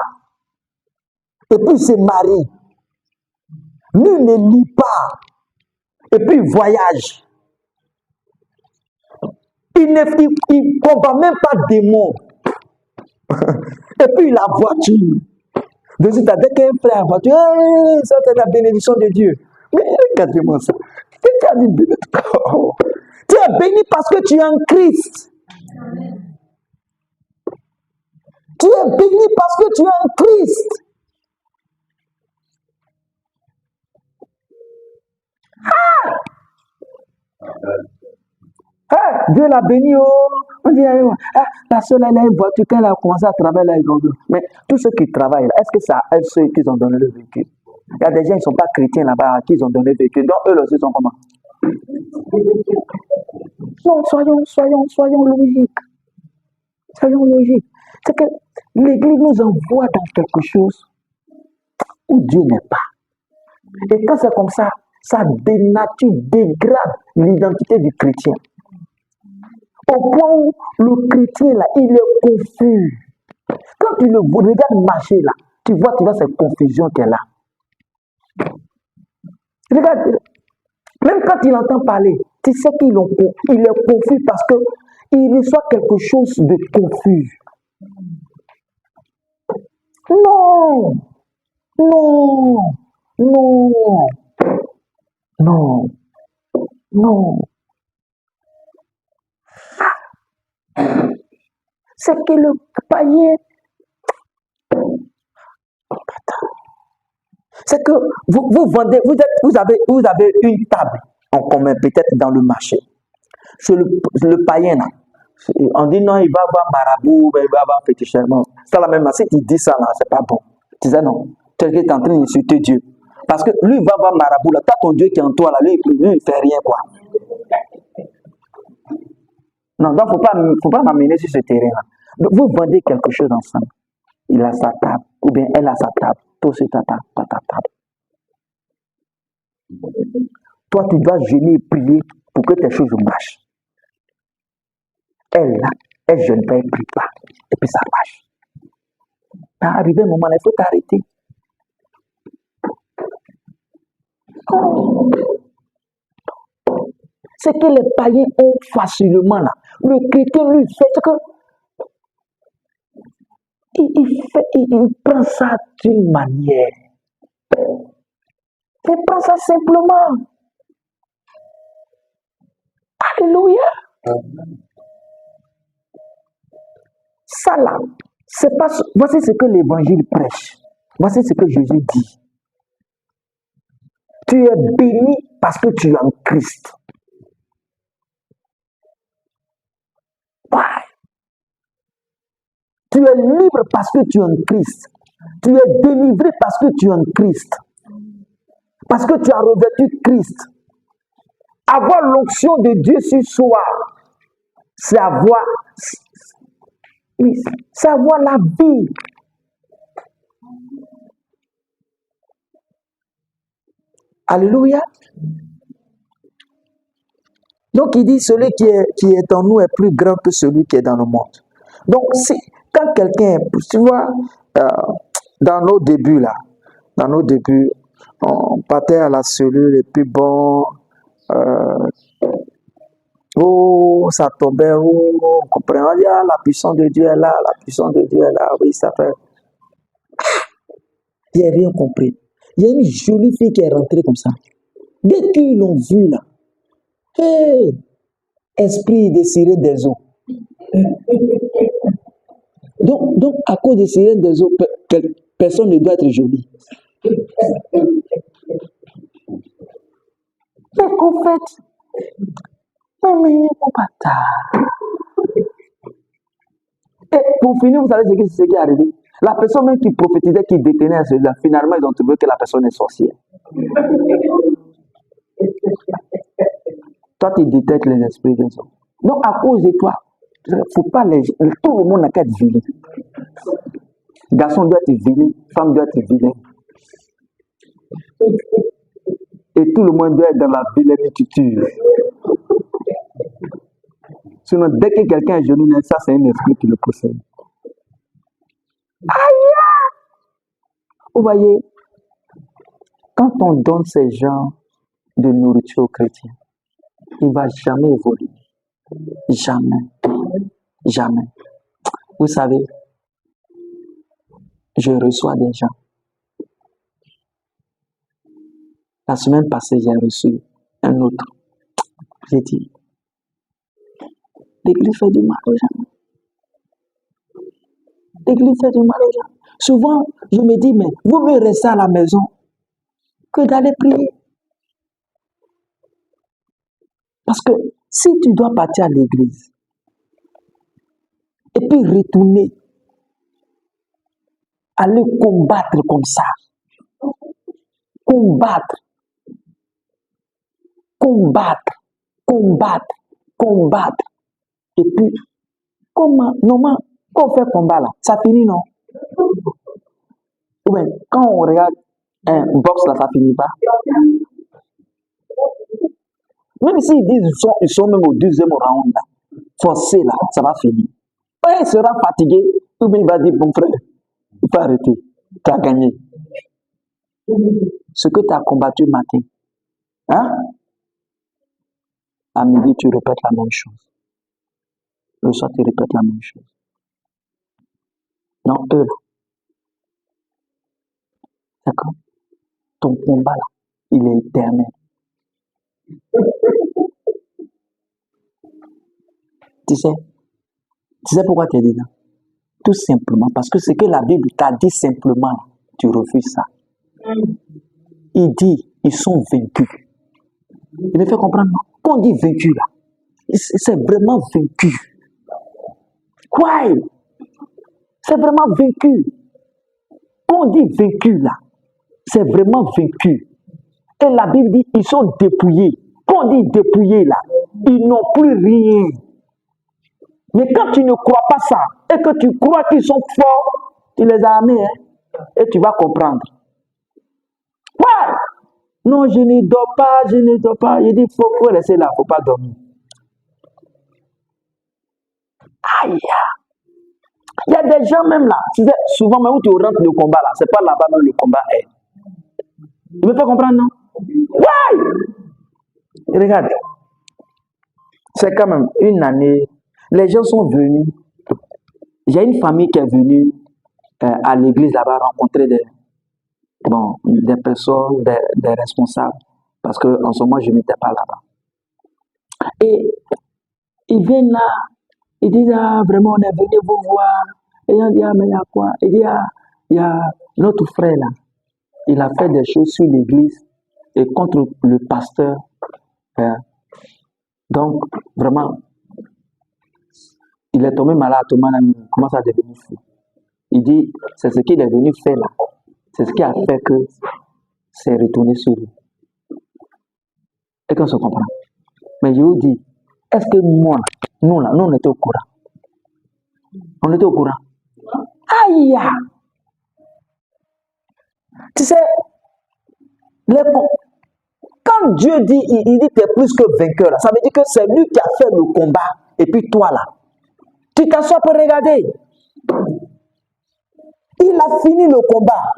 Et puis il se marie. Lui ne lit pas. Et puis il voyage. Il ne combat même pas démons. Et puis la voiture. De suite, dès qu'un frère a la voiture, ça c'est la bénédiction de Dieu. Mais regardez-moi ça. Tu as dit béni. Tu es béni parce que tu es en Christ. Tu es béni parce que tu es en Christ. Dieu l'a béni. On dit, la seule elle a une voiture, quand elle a commencé à travailler là, mais tous ceux qui travaillent là, est-ce que ça aide ceux qui ont donné le véhicule? Il y a des gens qui ne sont pas chrétiens là-bas à qui ils ont donné le véhicule. Donc eux aussi sont comment? Non, soyons logiques. Soyons logiques. C'est que l'Église nous envoie dans quelque chose où Dieu n'est pas. Et quand c'est comme ça, ça dénature, dégrade l'identité du chrétien. Au point où le chrétien, là, il est confus. Quand tu le regardes marcher, là, tu vois cette confusion qu'elle a. Regarde, même quand il entend parler, tu sais qu'il est confus parce qu'il reçoit quelque chose de confus. Non, non, non, non, non. C'est que le païen, c'est que vous vendez, vous avez une table en commun, peut-être dans le marché. C'est le païen là. On dit non, il va avoir marabout, il va avoir fétichement. C'est la même chose. Si tu dis ça là, c'est pas bon. Tu disais non. Tu es en train d'insulter Dieu. Parce que lui, il va avoir marabout là. T'as ton Dieu qui est en toi là, lui il fait rien quoi. Non, donc faut pas m'amener sur ce terrain là. Donc, vous vendez quelque chose ensemble. Il a sa table, ou bien elle a sa table. Toi aussi ta table. Toi, tu dois jeûner et prier pour que tes choses marchent. Elle là, elle jeûne pas, elle prie pas. Et puis ça marche. Arrivé un moment là, il faut t'arrêter. C'est que les païens ont facilement là. Le chrétien lui fait que il prend ça d'une manière. Il prend ça simplement. Alléluia. Ça là, c'est pas. Voici ce que l'évangile prêche. Voici ce que Jésus dit. Tu es béni parce que tu es en Christ. Ouais. Tu es libre parce que tu es en Christ. Tu es délivré parce que tu es en Christ. Parce que tu as revêtu Christ. Avoir l'onction de Dieu sur soi, c'est avoir la vie. Alléluia. Donc il dit, celui qui est en nous est plus grand que celui qui est dans le monde. Donc quand quelqu'un, tu vois, dans nos débuts, on partait à la cellule et puis bon, ça tombait, on comprenait, on dit, la puissance de Dieu est là, la puissance de Dieu est là, oui, ça fait. Il n'a rien compris. Il y a une jolie fille qui est rentrée comme ça. Dès qu'ils l'ont vue là, hey, esprit des sirènes des eaux. Donc, à cause des sirènes des eaux, personne ne doit être joli. Mais en fait, mais mon bâtard. Et pour finir, vous savez ce qui est arrivé? La personne même qui prophétisait, qui détenait celui-là, finalement, ils ont trouvé que la personne est sorcière. Toi, tu détectes les esprits des hommes. Donc, à cause de toi, faut pas tout le monde n'a qu'à être vilain. Garçon doit être vilain, femme doit être vilain. Et tout le monde doit être dans la vilainitude. Sinon, dès que quelqu'un est jeune, ça c'est un esprit qui le possède. Aïe! Vous voyez, quand on donne ces genres de nourriture aux chrétiens, il ne va jamais évoluer. Jamais. Jamais. Vous savez, je reçois des gens. La semaine passée, j'ai reçu un autre. J'ai dit, l'église fait du mal aux gens. L'église fait du mal aux gens. Souvent, je me dis, mais vaut mieux rester à la maison que d'aller prier. Parce que si tu dois partir à l'église et puis retourner, aller combattre comme ça, combattre, et puis, normalement, quand on fait combat là, ça finit, non? Ou bien, quand on regarde un box là, ça finit pas. Même s'ils disent ils sont même au deuxième round là, forcé là, ça va finir. Il sera fatigué, ou bien il va dire, bon frère, il faut arrêter, tu as gagné. Ce que tu as combattu matin, hein? À midi, tu répètes la même chose. Le soir, tu répètes la même chose. Non, eux là, D'accord? Ton combat là, il est éternel. Tu sais pourquoi tu es dedans? Tout simplement parce que ce que la Bible t'a dit simplement, tu refuses ça. Il dit, ils sont vaincus. Il me fait comprendre, non? Quand on dit vaincu là, c'est vraiment vaincu. Quoi? C'est vraiment vaincu. Quand on dit vaincu là, c'est vraiment vaincu. Et la Bible dit, ils sont dépouillés. Quand on dit dépouillés là, ils n'ont plus rien. Mais quand tu ne crois pas ça, et que tu crois qu'ils sont forts, tu les as amenés, hein, et tu vas comprendre. Ouais! Non, je ne dors pas, je ne dors pas. Il dit, il faut rester là, il ne faut pas dormir. Aïe! Il y a des gens même là, tu sais, souvent même où tu rentres le combat là, c'est pas là-bas même le combat est. Tu me fais comprendre, non? Ouais! Regarde, c'est quand même une année, les gens sont venus. J'ai une famille qui est venue à l'église là-bas rencontrer des personnes, des responsables, parce qu'en ce moment, je n'étais pas là-bas. Et ils viennent là, ils disent, ah, vraiment, on est venu vous voir. Et on dit, ah, mais il y a quoi? Il dit, ah, il y a notre frère là, il a fait des choses sur l'église et contre le pasteur. Donc, vraiment, il est tombé malade, il commence à devenir fou. Il dit, c'est ce qu'il est venu faire là. C'est ce qui a fait que c'est retourné sur lui. Et qu'on se comprend. Mais je vous dis, est-ce que moi, nous là, nous on était au courant? On était au courant. Aïe! Tu sais, quand Dieu dit, il dit tu es plus que vainqueur, ça veut dire que c'est lui qui a fait le combat. Et puis toi là, tu t'assois pour regarder. Il a fini le combat.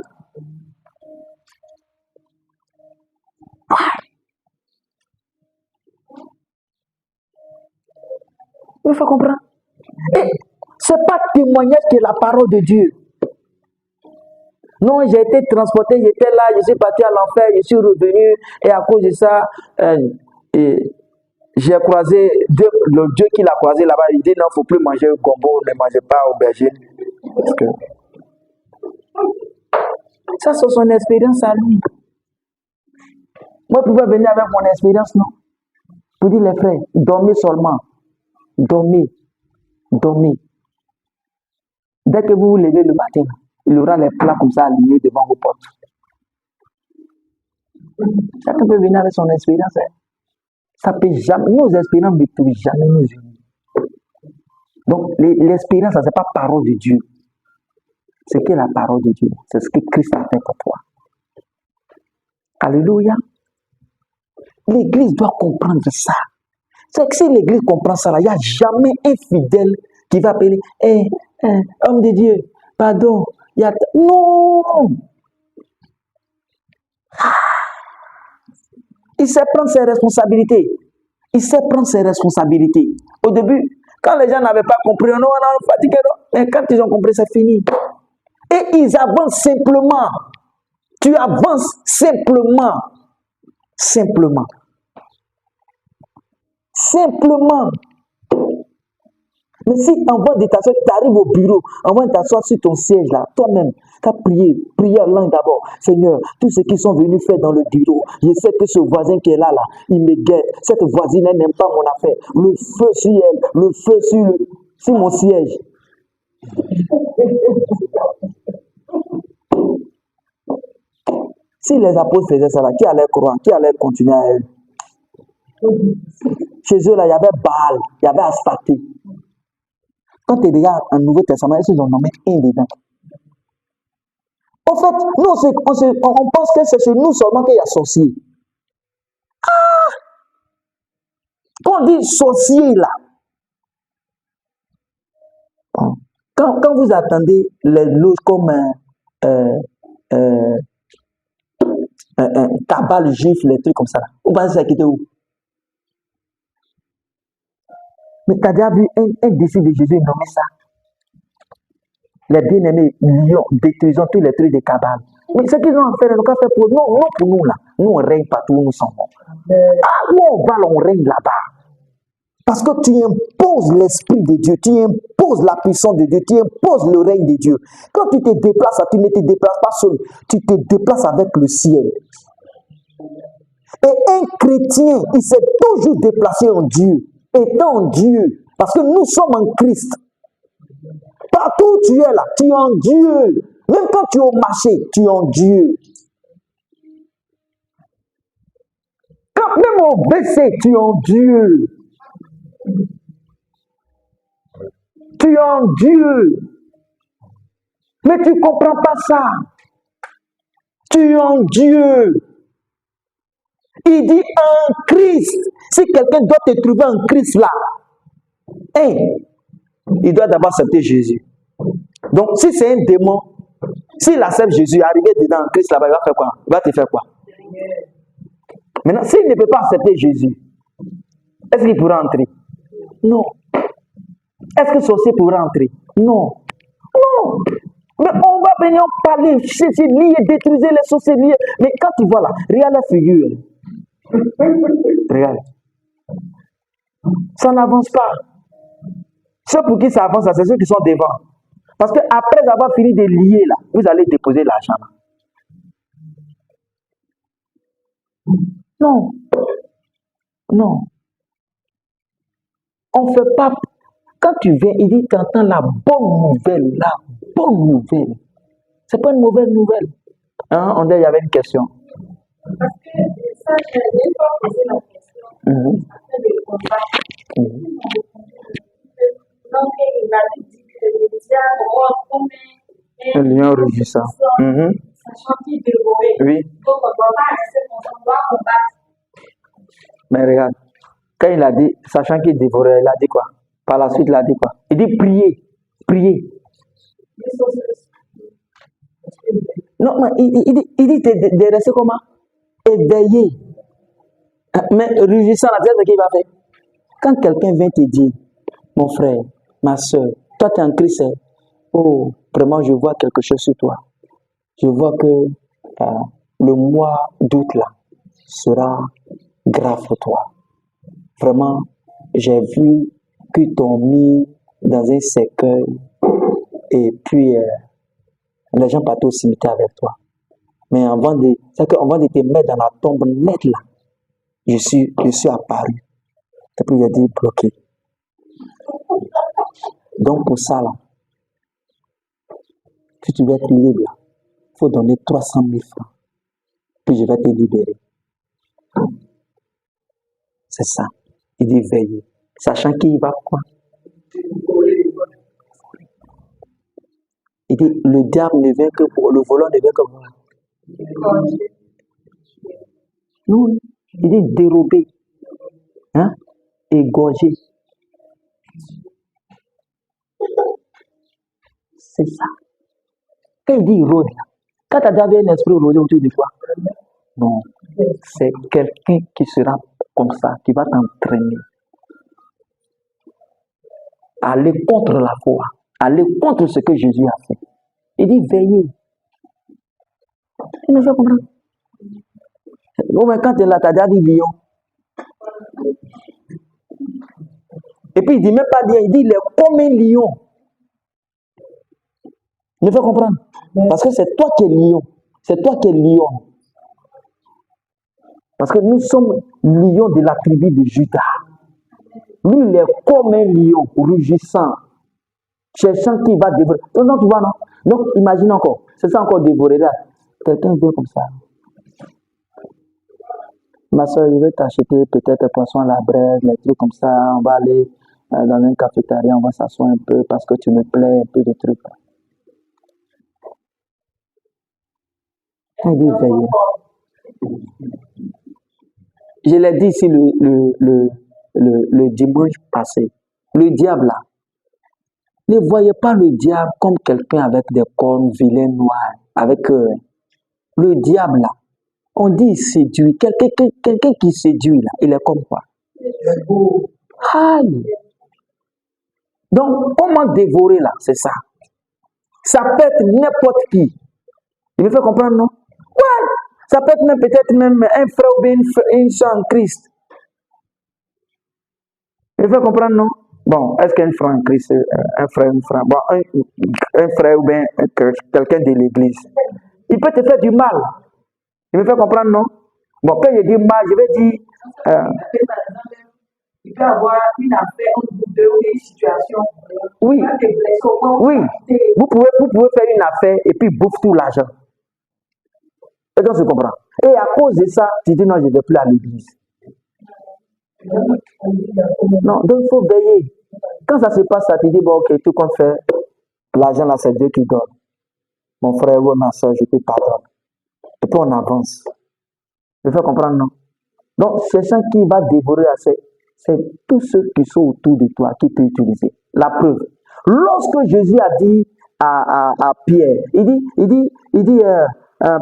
Il faut comprendre. Et ce n'est pas témoignage que la parole de Dieu. Non, j'ai été transporté, j'étais là, je suis parti à l'enfer, je suis revenu, et à cause de ça, j'ai croisé le Dieu qui l'a croisé là-bas. Il dit non, il ne faut plus manger au gombo, ne mangez pas aubergine. Parce que ça, c'est son expérience à lui. Moi, je pouvais venir avec mon expérience, non? Pour dire les frères, dormez seulement. Dormez. Dormez. Dès que vous vous levez le matin, il y aura les plats comme ça alignés devant vos portes. Chacun peut venir avec son expérience. Hein. Ça peut jamais, nos expériences ne peuvent jamais nous unir. Donc, l'expérience, ce n'est pas parole de Dieu. C'est que la parole de Dieu. C'est ce que Christ a fait pour toi. Alléluia. L'Église doit comprendre ça. C'est que si l'Église comprend ça, il n'y a jamais un fidèle qui va appeler homme de Dieu, pardon. Non! Il sait prendre ses responsabilités. Il sait prendre ses responsabilités. Au début, quand les gens n'avaient pas compris, non, fatigué, non. Mais quand ils ont compris, c'est fini. Et ils avancent simplement. Tu avances simplement. Simplement. Simplement. Mais si avant de t'asseoir, tu arrives au bureau, avant de t'asseoir sur ton siège là, toi-même, tu as prié, prière langue d'abord. Seigneur, tous ceux qui sont venus faire dans le bureau, je sais que ce voisin qui est là, il me guette. Cette voisine, elle n'aime pas mon affaire. Le feu sur elle, le feu sur mon siège. Si les apôtres faisaient ça là, qui allait croire, qui allait continuer à elle? Chez eux là, il y avait Baal, il y avait Astarté. Quand tu regardes un Nouveau Testament, ils ont nommé un dedans. En fait, nous, on pense que c'est chez nous seulement qu'il y a sorcier. Ah! Quand on dit sorcier là, quand vous attendez les loges comme un cabal juif, les trucs comme ça, vous pensez que c'est où? Mais tu as déjà vu un disciple de Jésus nommer ça? les bien-aimés lions, détruisons tous les trucs de cabane. Mais ce qu'ils ont fait, ils n'ont qu'à faire pour nous. Non, pour nous là. Nous, on règne partout où nous sommes. Ah, où on va là, on règne là-bas. Parce que tu imposes l'esprit de Dieu, tu imposes la puissance de Dieu, tu imposes le règne de Dieu. Quand tu te déplaces, tu ne te déplaces pas seul, tu te déplaces avec le ciel. Et un chrétien, il s'est toujours déplacé en Dieu, étant en Dieu, parce que nous sommes en Christ. Partout où tu es là, tu es en Dieu. Même quand tu es au marché, tu es en Dieu. Quand même au WC, tu es en Dieu. Tu es en Dieu. Mais tu ne comprends pas ça. Tu es en Dieu. Il dit en Christ. Si quelqu'un doit te trouver en Christ là, il doit d'abord accepter Jésus. Donc, si c'est un démon, s'il accepte Jésus, arrivé dedans en Christ là-bas, il va faire quoi? Il va te faire quoi? Maintenant, s'il ne peut pas accepter Jésus, est-ce qu'il pourra entrer? Non. Est-ce que le sorcier pourra entrer? Non. Non. Mais on va venir parler, c'est lié, détruire les sorciers liés. Mais quand tu vois là, regarde la figure. Regarde. Ça n'avance pas. Ceux pour qui ça avance, c'est ceux qui sont devant. Parce qu'après avoir fini de lier là, vous allez déposer l'argent là. Non. Non. On ne fait pas. Quand tu viens, il dit, tu entends la bonne nouvelle. La bonne nouvelle. Ce n'est pas une mauvaise nouvelle. Hein? On dit, il y avait une question. Parce que ça, je n'ai pas posé la question. Après le combat. Donc, il avait dit que le diable rôde comme un lion rugissant. Sachant qu'il dévorait. Oui. Donc, on ne doit pas rester comme ça, on doit combattre. Mais regarde, quand il a dit, sachant qu'il dévorait, il a dit quoi? Par la suite, il a dit quoi? Il dit prier, prier. Non, mais il dit de rester comment? Éveillé. Mais rugissant, la tête, ce qu'il va faire. Quand quelqu'un vient te dire, mon frère, ma soeur, toi tu es en Christ, oh, vraiment je vois quelque chose sur toi. Je vois que le mois d'août là sera grave pour toi. Vraiment, j'ai vu qu'ils t'ont mis dans un cercueil et puis les gens partent au cimetière avec toi. Mais avant de te mettre dans la tombe nette là, je suis apparu. Et puis il a dit bloqué. Donc pour ça là, si tu veux être libre, il faut donner 300 000 francs. Puis je vais te libérer. C'est ça. Il dit veiller. Sachant qu'il va quoi? Il dit le diable ne vient que pour le volant ne vient que pour moi. Non, il dit dérober, hein, égorger. C'est ça. Quand il dit rôde, quand tu as déjà vu un esprit rôder autour de toi, non, c'est quelqu'un qui sera comme ça, qui va t'entraîner. Aller contre la foi, aller contre ce que Jésus a fait. Il dit veillez. Il me fait comprendre. Bon, mais quand tu es là, tu as déjà dit lion. Et puis il dit même pas lion, il dit il est comme un lion. Il me fait comprendre. Parce que c'est toi qui es lion. C'est toi qui es lion. Parce que nous sommes lions de la tribu de Juda. Lui, il est comme un lion, rugissant, cherchant qui va dévorer. Non, tu vois, non? Donc, imagine encore. C'est ça encore dévorer là. Quelqu'un vient comme ça. Ma soeur, je vais t'acheter peut-être un poisson à la braise, les trucs comme ça. On va aller dans une cafétéria, on va s'asseoir un peu parce que tu me plais, un peu de trucs. Il dit veiller. Je l'ai dit ici le dimanche passé. Le diable là, ne voyez pas le diable comme quelqu'un avec des cornes vilains noirs. Avec le diable là, on dit il séduit. Quelqu'un qui séduit là, il est comme quoi? Aïe! Donc, comment dévorer là, c'est ça. Ça peut être n'importe qui. Il me fait comprendre, non? Ouais, ça peut être même peut-être même un frère ou bien une soeur en Christ. Il me fait comprendre, non? Bon, est-ce qu'un frère en Christ, un frère, bon, un frère ou bien quelqu'un de l'église, il peut te faire du mal. Il me fait comprendre, non? Bon, quand je dis mal, je vais dire... il peut y avoir une affaire, une situation. Oui, oui. Vous pouvez faire une affaire et puis bouffe tout l'argent. Est-ce que tu comprends? Et à cause de ça, tu dis non, je ne vais plus à l'église. Non, donc il faut veiller. Quand ça se passe, ça te dit, bon, ok, tout compte fait, l'argent là, c'est Dieu qui donne. Mon frère ou ma soeur, je te pardonne. Et puis on avance. Je fais comprendre, non? Donc, c'est ça qui va dévorer assez. C'est tous ceux qui sont autour de toi qui peut utiliser. La preuve. Lorsque Jésus a dit à Pierre, il dit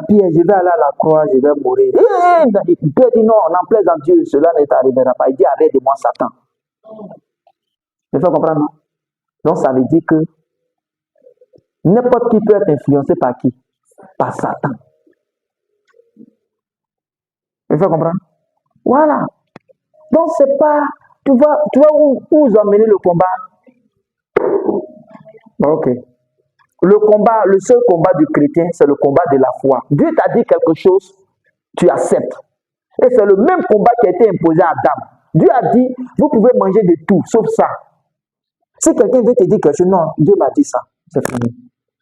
Pierre, je vais aller à la croix, je vais mourir. Pierre dit non, en plaise en Dieu, cela ne t'arrivera pas. Il dit arrête de moi, Satan. Je fais comprendre, non? Donc, ça veut dire que n'importe qui peut être influencé par qui? Par Satan. Je fais comprendre? Voilà. Donc, c'est pas... Tu vois où vous emmenez le combat? Ok. Le seul combat du chrétien, c'est le combat de la foi. Dieu t'a dit quelque chose, tu acceptes. Et c'est le même combat qui a été imposé à Adam. Dieu a dit, vous pouvez manger de tout, sauf ça. Si quelqu'un veut te dire quelque chose, non, Dieu m'a dit ça, c'est fini.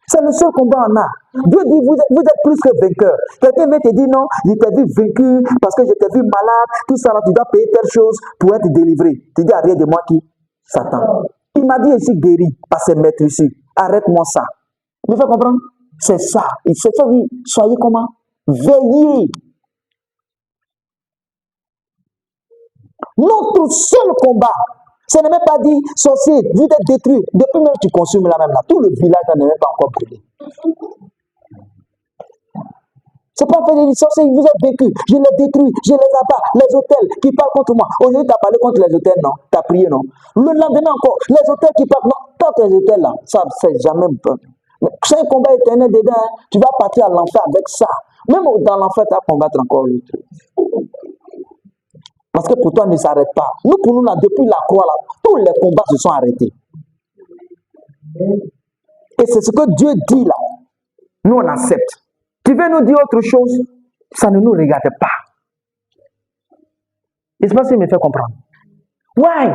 C'est le seul combat qu'on a. Dieu dit, vous êtes plus que vainqueur. Quelqu'un veut te dire, non, je t'ai vu vaincu parce que je t'ai vu malade, tout ça, là, tu dois payer telle chose pour être délivré. Tu dis, arrête de moi qui? Satan. Il m'a dit ici guéri par ses maîtres ici. Arrête-moi ça. Vous me faites comprendre? C'est ça. C'est ça, dit, soyez comment? Veillez. Notre seul combat, ce n'est même pas dit, sorcier, vous êtes détruit. Depuis même tu consumes la même là. Tout le village n'est même pas encore brûlé. C'est pas fait des sorciers, vous êtes vécu. Je les détruis, je les abats. Les hôtels qui parlent contre moi. Aujourd'hui, tu as parlé contre les hôtels, non? Tu as prié, non? Le lendemain encore, les hôtels qui parlent, non? Tant les hôtels là, ça ne fait jamais bon. C'est un combat éternel dedans. Hein. Tu vas partir à l'enfer avec ça. Même dans l'enfer, tu vas combattre encore le truc. Parce que pour toi, ne s'arrête pas. Nous, pour nous, là, depuis la croix, là, tous les combats se sont arrêtés. Et c'est ce que Dieu dit là. Nous, on accepte. Tu veux nous dire autre chose? Ça ne nous regarde pas. Et c'est pas ce qui me fait comprendre. Ouais.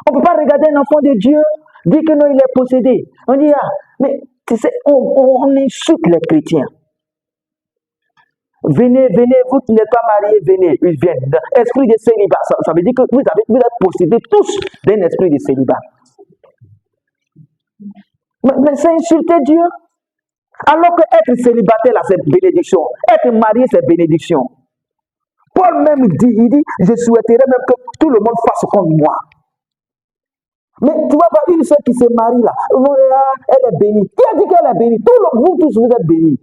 On ne peut pas regarder un enfant de Dieu, dire que non, il est possédé. On dit, ah, mais tu sais, on insulte les chrétiens. Venez, vous qui n'êtes pas mariés, venez, ils viennent. Esprit de célibat, ça veut dire que vous êtes possédés tous d'un esprit de célibat. Mais c'est insulter Dieu. Alors que être célibataire, là, c'est bénédiction. Être marié, c'est bénédiction. Paul même dit, il dit, je souhaiterais même que tout le monde fasse comme moi. Mais tu vois pas une soeur qui se marie là, elle est bénie. Qui a dit qu'elle est bénie? Vous tous, vous êtes bénis.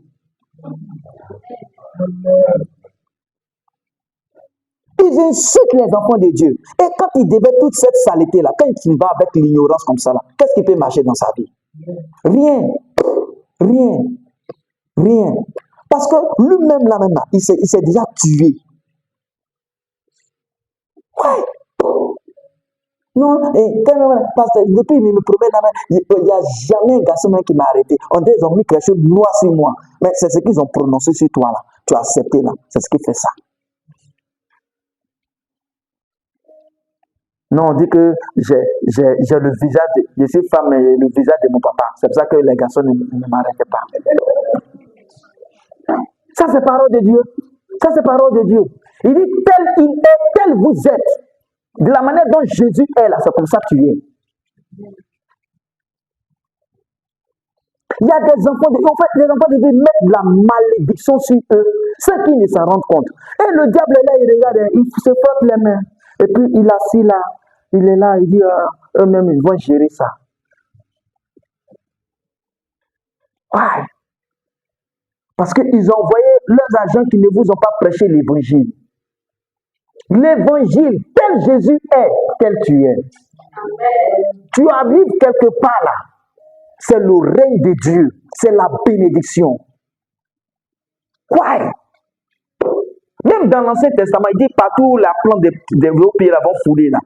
Ils insultent les enfants de Dieu. Et quand ils déversent toute cette saleté-là, quand il va avec l'ignorance comme ça, là, qu'est-ce qui peut marcher dans sa vie? Rien. Parce que lui-même, là, il s'est déjà tué. Ouais. Non, et parce que depuis, il me promet, il n'y a jamais un garçon qui m'a arrêté. On dit, ils ont mis quelque chose de noir sur moi. Mais c'est ce qu'ils ont prononcé sur toi, là. Tu as accepté, là. C'est ce qui fait ça. Non, on dit que j'ai le visage, je suis femme, mais le visage de mon papa. C'est pour ça que les garçons ne m'arrêtent pas. Ça, c'est parole de Dieu. Ça, c'est parole de Dieu. Il dit, tel il est, tel vous êtes. De la manière dont Jésus est là, c'est comme ça que tu es. Il y a des enfants de Dieu, en fait, les enfants de Dieu mettent de la malédiction sur eux, ceux qui ne s'en rendent compte. Et le diable est là, il regarde, il se frotte les mains. Et puis il est assis là, il est là, il dit, eux-mêmes, ils vont gérer ça. Ouais. Parce qu'ils ont envoyé leurs agents qui ne vous ont pas prêché l'évangile. L'évangile, tel Jésus est, tel tu es. Tu arrives quelque part là. C'est le règne de Dieu. c'est la bénédiction. Why? Même dans l'Ancien Testament, il dit partout la plante des vos pays là vont fouler là.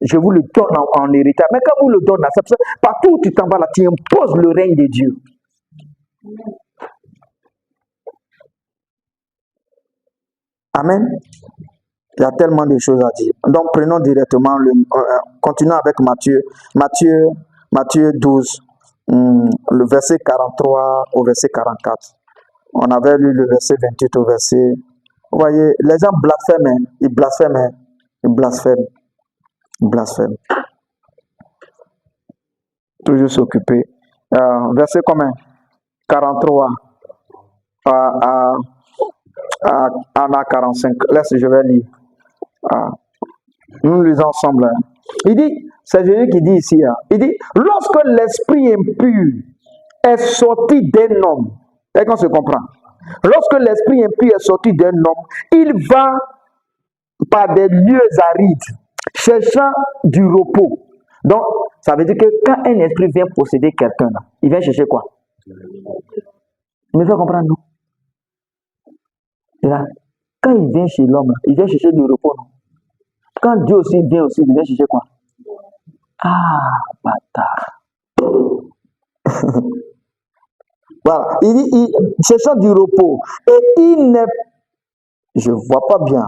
Je vous le donne en héritage. Mais quand vous le donnez là, partout où tu t'en vas là, tu imposes le règne de Dieu. Amen. Il y a tellement de choses à dire. Donc prenons directement continuons avec Matthieu 12, le verset 43 au verset 44. On avait lu le verset 28 au verset. Vous voyez, les gens blasphèment, ils blasphèment. Toujours s'occuper. Verset combien? 43 à 45. Laisse, je vais lire. Nous lisons ensemble. Il dit, c'est Jésus qui dit ici, il dit, lorsque l'esprit impur est sorti d'un homme, et qu'on se comprend, lorsque l'esprit impur est sorti d'un homme, il va par des lieux arides, cherchant du repos. Donc, ça veut dire que quand un esprit vient posséder quelqu'un, il vient chercher quoi? Il me fait comprendre, non? Et là, quand il vient chez l'homme, il vient chercher du repos, non? Quand Dieu aussi vient il vient chercher quoi? Ah, bâtard. Voilà, il dit, cherchant du repos, et il n'est, je vois pas bien,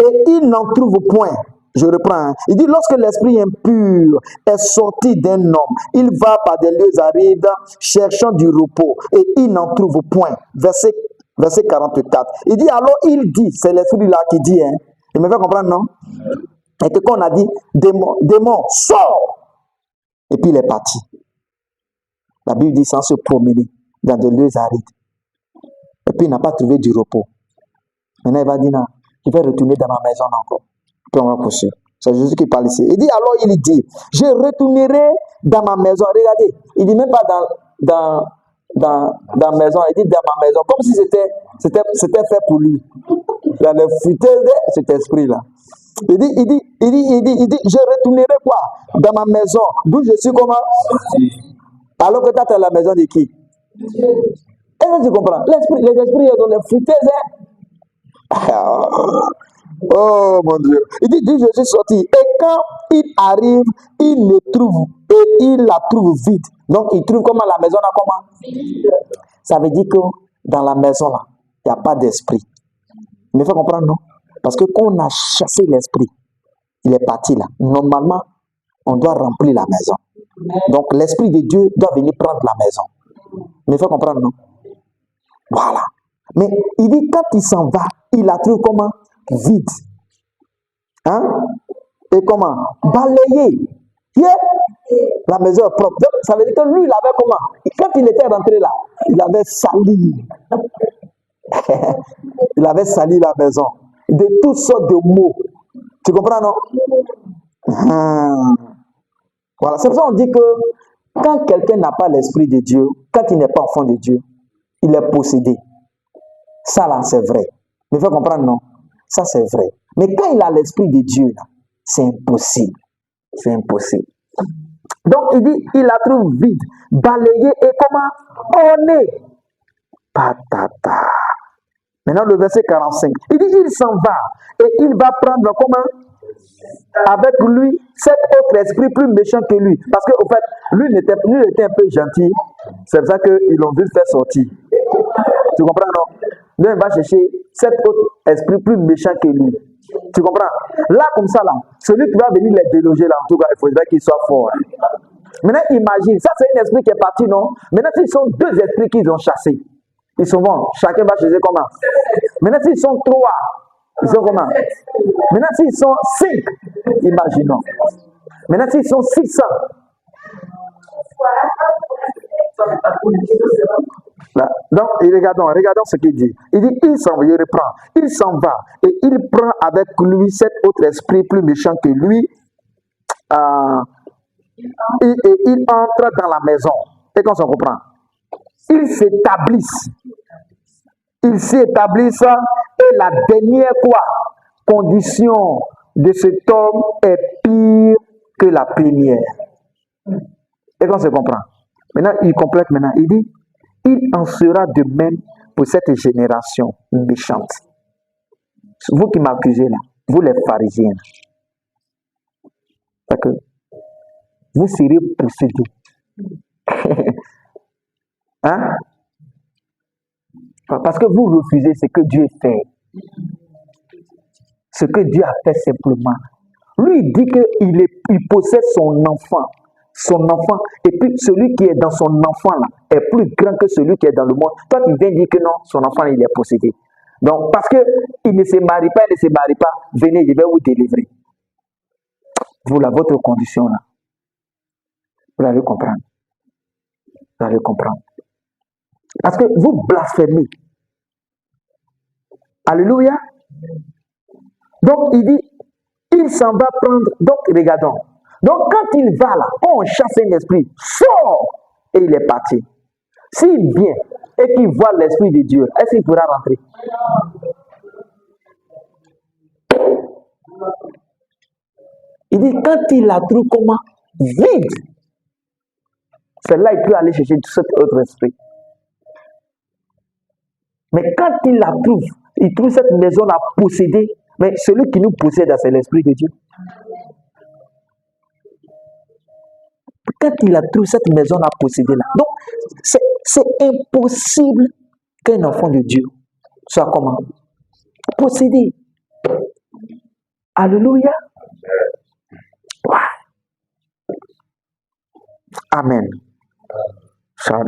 et il n'en trouve point. Je reprends, il dit, lorsque l'esprit impur est sorti d'un homme, il va par des lieux arides, cherchant du repos, et il n'en trouve point. Verset 44. Il dit, alors il dit, c'est l'esprit là qui dit, hein, il me fait comprendre, non? Et que quand on a dit, démon, sors! Et puis il est parti. La Bible dit, sans se promener dans des lieux arides. Et puis il n'a pas trouvé du repos. Maintenant il va dire, non, je vais retourner dans ma maison encore. Puis on va poursuivre. C'est Jésus qui parle ici. Il dit, alors il dit, je retournerai dans ma maison. Regardez, il dit même pas dans la maison, il dit dans ma maison, comme si c'était fait pour lui. Il a le futé de cet esprit-là. Il dit, je retournerai quoi? Dans ma maison, d'où je suis comment? Alors que tu es à la maison de qui? Est-ce que tu comprends? Les esprits sont les futaises. Oh mon Dieu. Il dit, je suis sorti. Et quand il arrive, il le trouve. Et il la trouve vide. Donc il trouve comment la maison là, comment? Ça veut dire que dans la maison là, il n'y a pas d'esprit. Il me fait comprendre, non? Parce que quand on a chassé l'esprit, il est parti là. Normalement, on doit remplir la maison. Donc l'esprit de Dieu doit venir prendre la maison. Il me fait comprendre, non? Voilà. Mais il dit, quand il s'en va, il la trouve comment? Vide. Hein? Et comment? Balayé. Yeah. La maison est propre. Donc, ça veut dire que lui, il avait comment? Quand il était rentré là, il avait sali. Il avait sali la maison. De toutes sortes de mots. Tu comprends, non? Voilà. C'est pour ça qu'on dit que quand quelqu'un n'a pas l'esprit de Dieu, quand il n'est pas enfant de Dieu, il est possédé. Ça là, c'est vrai. Mais il faut comprendre, non? Ça, c'est vrai. Mais quand il a l'esprit de Dieu, là, c'est impossible. C'est impossible. Donc, il dit, il la trouve vide, balayée et comment? Ornée. Patata. Maintenant, le verset 45. Il dit, il s'en va et il va prendre comment? Avec lui, cet autre esprit plus méchant que lui. Parce qu'au fait, lui était un peu gentil. C'est pour ça qu'ils l'ont vu le faire sortir. Tu comprends, non? Lui, il va chercher cet autre esprit plus méchant que lui. Tu comprends? Là, comme ça, là, celui qui va venir les déloger, là, en tout cas, il faudrait qu'il soit fort. Hein. Maintenant, imagine, ça, c'est un esprit qui est parti, non? Maintenant, s'ils sont deux esprits qu'ils ont chassés, ils sont bons. Chacun va chercher comment? Maintenant, s'ils sont trois, ils sont comment? Maintenant, s'ils sont 5, imaginons. Maintenant, s'ils sont 600. Là. Donc, regardons ce qu'il dit. Il dit, il s'en va, il reprend. Il s'en va et il prend avec lui cet autre esprit plus méchant que lui. Et il entre dans la maison. Et qu'on s'en comprend. Ils s'établissent. Et la dernière condition de cet homme est pire que la première. Et qu'on se comprend. Maintenant, il complète maintenant. Il dit, il en sera de même pour cette génération méchante. Vous qui m'accusez là, vous les pharisiens, parce que vous serez possédés. Hein? Parce que vous refusez ce que Dieu fait. Ce que Dieu a fait simplement. Lui, il dit qu'il possède son enfant. Son enfant. Et puis, celui qui est dans son enfant là est plus grand que celui qui est dans le monde. Toi, tu viens dire que non, son enfant, il est possédé. Donc, parce qu'il ne se marie pas, il ne se marie pas, venez, je vais vous délivrer. Voilà votre condition là. Vous allez comprendre. Vous allez comprendre. Parce que vous blasphémez. Alléluia. Donc, il dit, il s'en va prendre. Donc, regardons. Donc, quand il va là, on chasse un esprit, sort, et il est parti. S'il vient et qu'il voit l'esprit de Dieu, est-ce qu'il pourra rentrer? Il dit, quand il la trouve comment? Vide. C'est là qu'il peut aller chercher cet autre esprit. Mais quand il la trouve, il trouve cette maison-là possédée. Mais celui qui nous possède, c'est l'esprit de Dieu. Quand il la trouve, cette maison-là possédée là. Donc, c'est impossible qu'un enfant de Dieu soit comment? Possédé. Alléluia. Ouais. Amen.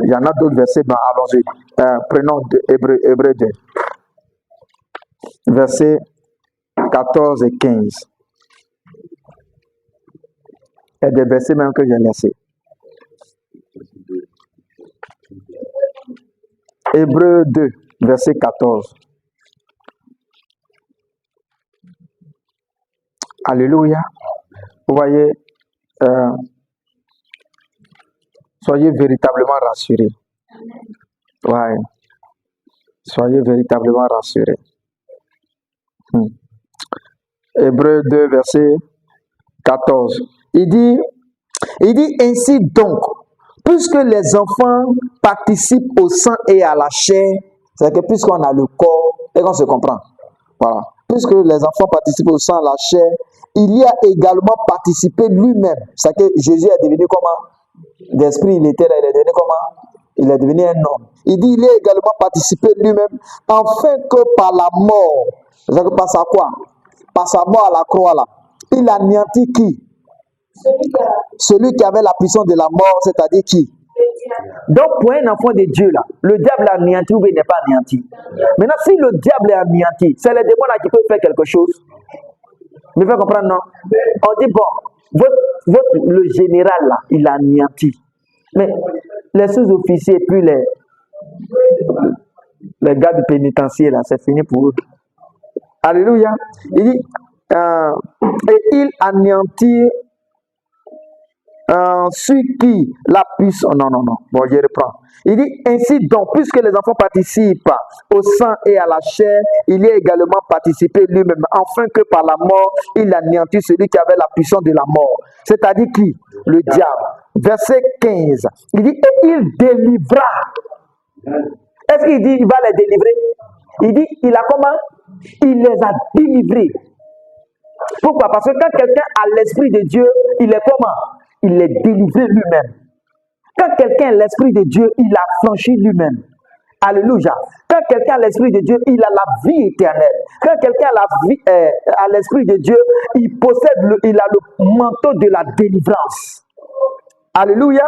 Il y en a d'autres versets, mais allons-y. Prenons Hébreux 2. Versets 14 et 15. Il y a des versets même que j'ai laissés. Hébreux 2, verset 14. Alléluia. Vous voyez, soyez véritablement rassurés. Ouais. Soyez véritablement rassurés. Hébreux 2, verset 14. Il dit ainsi donc, puisque les enfants participent au sang et à la chair, c'est que puisqu'on a le corps et qu'on se comprend. Voilà. Puisque les enfants participent au sang et à la chair, il y a également participé lui-même. C'est que Jésus est devenu comment? D'esprit, il était là, il est devenu comment? Il est devenu un homme. Il dit, il y a également participé lui-même, afin que par la mort, c'est-à-dire que par sa quoi? Par sa mort à la croix là, il anéantit qui? Celui qui avait la puissance de la mort, c'est-à-dire qui? Donc, pour un enfant de Dieu, là, le diable est anéanti ou bien il n'est pas anéanti. Maintenant, si le diable est anéanti, c'est les démons là qui peuvent faire quelque chose. Me fait comprendre, non? On dit, bon, le général, là, il a anéanti. Mais les sous-officiers, puis les gars du pénitencier, là, c'est fini pour eux. Alléluia. Il dit, et il anéantit celui qui la puissance. Non. Bon, je reprends. Il dit ainsi donc, puisque les enfants participent au sang et à la chair, il y a également participé lui-même, afin que par la mort, il anéantit celui qui avait la puissance de la mort. C'est-à-dire qui? Le diable. Verset 15. Il dit, et il délivra. Est-ce qu'il dit, il va les délivrer? Il dit, il a comment? Il les a délivrés. Pourquoi? Parce que quand quelqu'un a l'esprit de Dieu, il est comment? Il est délivré lui-même. Quand quelqu'un a l'esprit de Dieu, il a franchi lui-même. Alléluia. Quand quelqu'un a l'esprit de Dieu, il a la vie éternelle. Quand quelqu'un a l'esprit de Dieu, il a le manteau de la délivrance. Alléluia.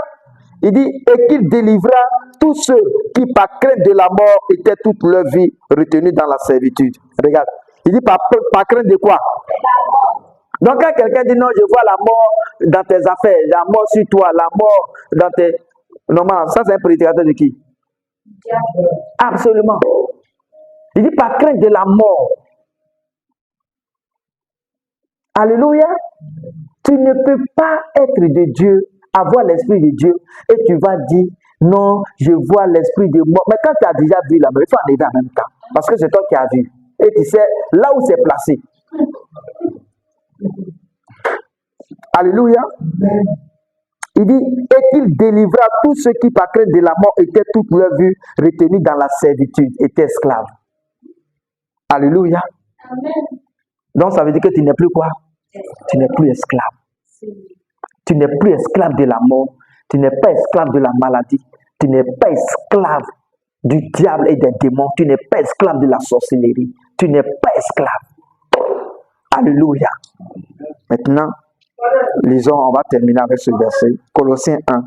Il dit, et qu'il délivra tous ceux qui, par crainte de la mort, étaient toute leur vie retenus dans la servitude. Regarde. Il dit, par crainte de quoi? Donc, quand quelqu'un dit, non, je vois la mort dans tes affaires, la mort sur toi, la mort dans tes... Normalement, ça, c'est un prédicateur de qui? Absolument. Il dit, par crainte de la mort. Alléluia. Tu ne peux pas être de Dieu, avoir l'esprit de Dieu, et tu vas dire, non, je vois l'esprit de mort. Mais quand tu as déjà vu la mort, il faut en aider en même temps. Parce que c'est toi qui as vu. Et tu sais, là où c'est placé. Alléluia. Il dit, et qu'il délivra tous ceux qui, par crainte de la mort, étaient toute leur vue retenus dans la servitude, étaient esclaves. Alléluia. Amen. Donc, ça veut dire que tu n'es plus quoi? Tu n'es plus esclave. Tu n'es plus esclave de la mort. Tu n'es pas esclave de la maladie. Tu n'es pas esclave du diable et des démons. Tu n'es pas esclave de la sorcellerie. Tu n'es pas esclave. Alléluia. Maintenant, lisons, on va terminer avec ce verset. Colossiens 1.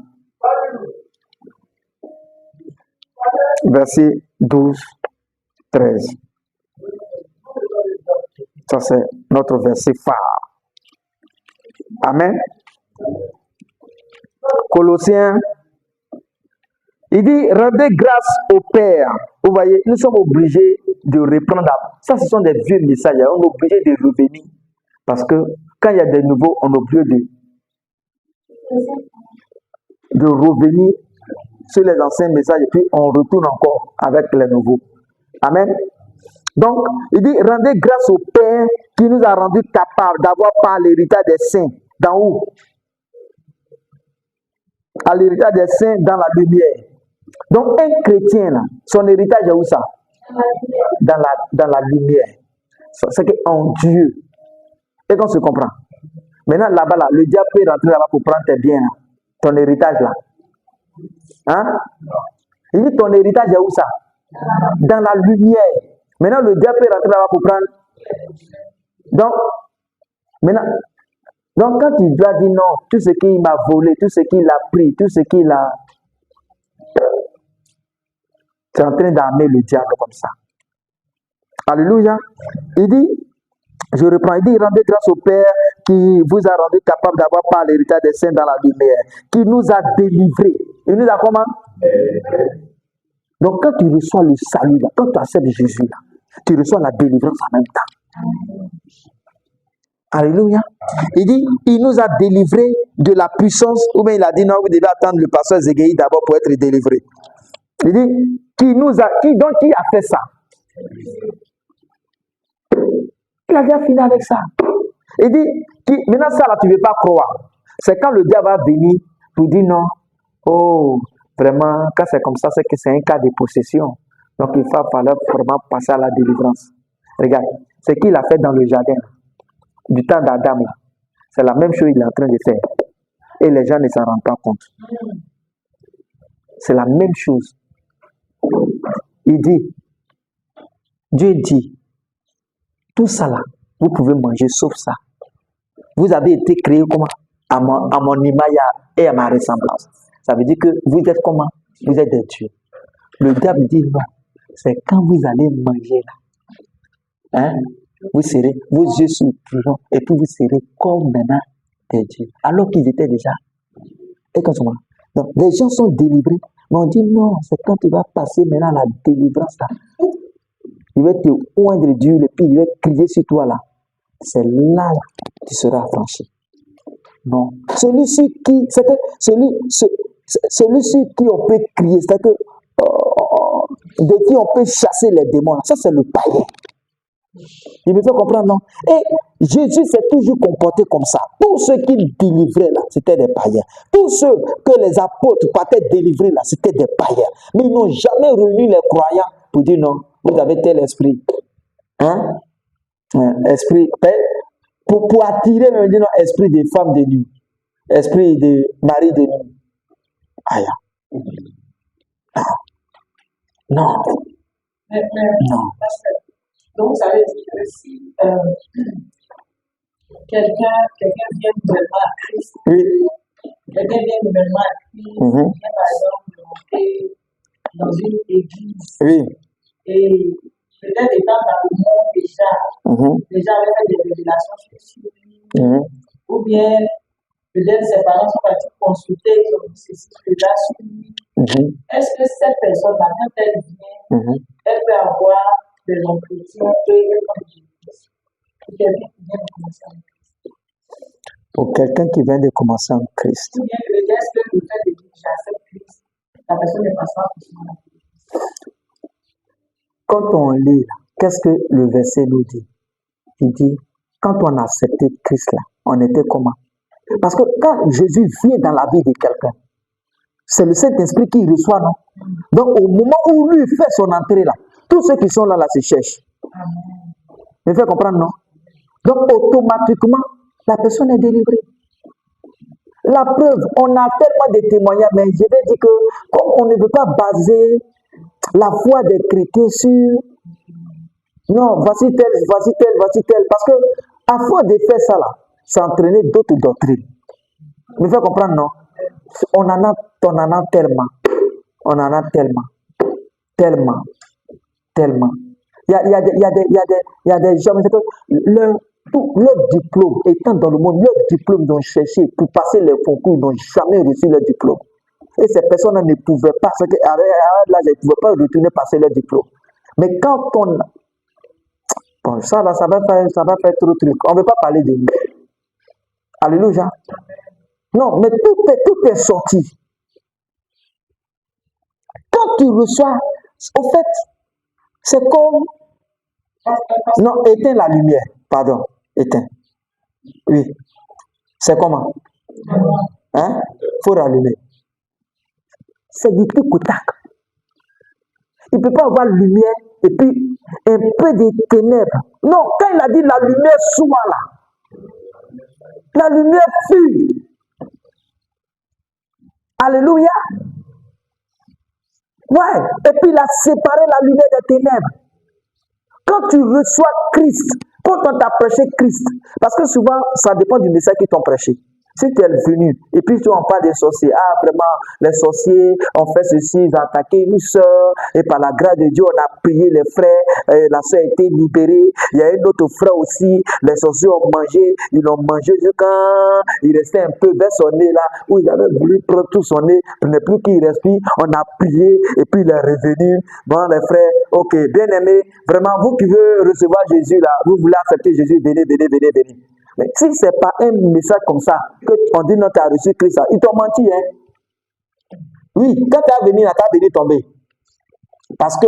Verset 12, 13. Ça, c'est notre verset phare. Amen. Colossiens, il dit, rendez grâce au Père. Vous voyez, nous sommes obligés de reprendre. Ça, ce sont des vieux messages. On est obligé de revenir. Parce que quand il y a des nouveaux, on est obligé de revenir sur les anciens messages et puis on retourne encore avec les nouveaux. Amen. Donc, il dit, rendez grâce au Père qui nous a rendus capables d'avoir par l'héritage des saints. Dans où? À l'héritage des saints dans la lumière. Donc, un chrétien, là, son héritage est où ça? Dans la lumière. C'est qu'en Dieu. Et qu'on se comprend. Maintenant, là-bas, là, le diable peut rentrer là-bas pour prendre tes biens, là, ton héritage là. Hein? Il dit, ton héritage est où ça? Dans la lumière. Maintenant, le diable peut rentrer là-bas pour prendre. Donc, maintenant, donc quand tu dois dire non, tout ce qu'il m'a volé, tout ce qu'il a pris, tout ce qu'il a. Tu es en train d'armer le diable comme ça. Alléluia. Il dit, je reprends, il dit, rendez grâce au Père qui vous a rendu capable d'avoir par l'héritage des saints dans la lumière, qui nous a délivrés. Il nous a comment? Donc quand tu reçois le salut, là, quand tu acceptes Jésus, là, tu reçois la délivrance en même temps. Alléluia. Il dit, il nous a délivrés de la puissance, ou bien il a dit, non, vous devez attendre le pasteur Zégueï d'abord pour être délivré. Il dit, qui a fait ça? Il a déjà fini avec ça. Il dit, maintenant ça là, tu ne veux pas croire. C'est quand le diable va venir pour dire non. Oh, vraiment, quand c'est comme ça, c'est que c'est un cas de possession. Donc il va falloir vraiment passer à la délivrance. Regarde, ce qu'il a fait dans le jardin, du temps d'Adam, c'est la même chose qu'il est en train de faire. Et les gens ne s'en rendent pas compte. C'est la même chose. Il dit, Dieu dit, tout ça là, vous pouvez manger sauf ça. Vous avez été créé comment? À mon image et à ma ressemblance. Ça veut dire que vous êtes comment? Vous êtes des dieux. Le diable dit non. C'est quand vous allez manger là. Hein? Vous serez, vos yeux s'ouvriront et puis vous serez comme maintenant des dieux. Alors qu'ils étaient déjà. Et comme ça. Donc les gens sont délivrés. Mais on dit non, c'est quand tu vas passer maintenant la délivrance là. Il va te oindre d'huile et puis il va crier sur toi là. C'est là que tu seras affranchi. Non. Celui-ci qui, c'est que celui-ci qui on peut crier, c'est que de qui on peut chasser les démons. Ça c'est le païen. Il me fait comprendre, non? Et Jésus s'est toujours comporté comme ça. Tous ceux qu'il délivrait là, c'était des païens. Tous ceux que les apôtres partaient délivrer là, c'était des païens. Mais ils n'ont jamais réuni les croyants pour dire non, vous avez tel esprit. Hein? Esprit, pour attirer, on dit non, esprit de femme de nuit. Esprit de mari de nuit. Aïe. Non. Non. Donc, ça veut dire que si quelqu'un vient nouvellement à Christ, quelqu'un vient nouvellement à Christ, vient par exemple de monter dans une église, et peut-être étant dans le monde déjà avec des révélations sur lui, ou bien peut-être ses parents sont partis consulter, ils ont dit ceci, cela sur lui. Est-ce que cette personne-là, quand elle vient, elle peut avoir des entretiens comme Jésus, pour quelqu'un qui vient de commencer en Christ? Pour quelqu'un qui vient de commencer en Christ. Ou bien est-ce que le fait de dire j'accepte Christ, la personne n'est pas sans Christ? Quand on lit, qu'est-ce que le verset nous dit? Il dit, quand on a accepté Christ là, on était comment? Parce que quand Jésus vient dans la vie de quelqu'un, c'est le Saint-Esprit qui reçoit, non? Donc, au moment où lui fait son entrée là, tous ceux qui sont là se cherchent. Me fait comprendre, non? Donc, automatiquement, la personne est délivrée. La preuve, on a tellement de témoignages, mais je vais dire que comme on ne veut pas baser la foi des chrétiens sur non, voici tel, parce que à force de faire ça là, ça entraîne d'autres doctrines. Me fait comprendre, non? On en a tellement. On en a tellement. Il y a des gens, leur diplôme, étant dans le monde, leur diplôme ils ont cherché pour passer les concours, ils n'ont jamais reçu leur diplôme. Et ces personnes ne pouvaient pas, là, ils ne pouvaient pas retourner passer leur diplôme. Mais quand on... Bon, ça va faire trop truc. On ne veut pas parler de nous. Alléluia. Non, mais tout est sorti. Quand tu reçois, au fait, c'est comme... Non, éteins la lumière. Pardon, éteins. Oui. C'est comment? Hein? Il faut rallumer. C'est du tout coutac. Il ne peut pas avoir lumière et puis un peu de ténèbres. Non, quand il a dit la lumière soit là, la lumière fut. Alléluia. Ouais. Et puis il a séparé la lumière des ténèbres. Quand tu reçois Christ, quand on t'a prêché Christ, parce que souvent, ça dépend du message qu'ils t'ont prêché. Si tu es venu, et puis tu en parles des sorciers, vraiment, les sorciers ont fait ceci, ils ont attaqué une soeur, et par la grâce de Dieu, on a prié les frères, la soeur a été libérée. Il y a un autre frère aussi, les sorciers ont mangé, ils l'ont mangé jusqu'à il restait un peu vers son nez là, où il avait voulu prendre tout son nez, pour ne plus qu'il respire, on a prié, et puis il est revenu. Bon, les frères, ok, bien aimé, vraiment, vous qui voulez recevoir Jésus là, vous voulez accepter Jésus, venez. Mais si ce n'est pas un message comme ça, qu'on dit non, tu as reçu Christ, ils t'ont menti, hein. Oui, quand tu as venu là, tu as venu tomber. Parce que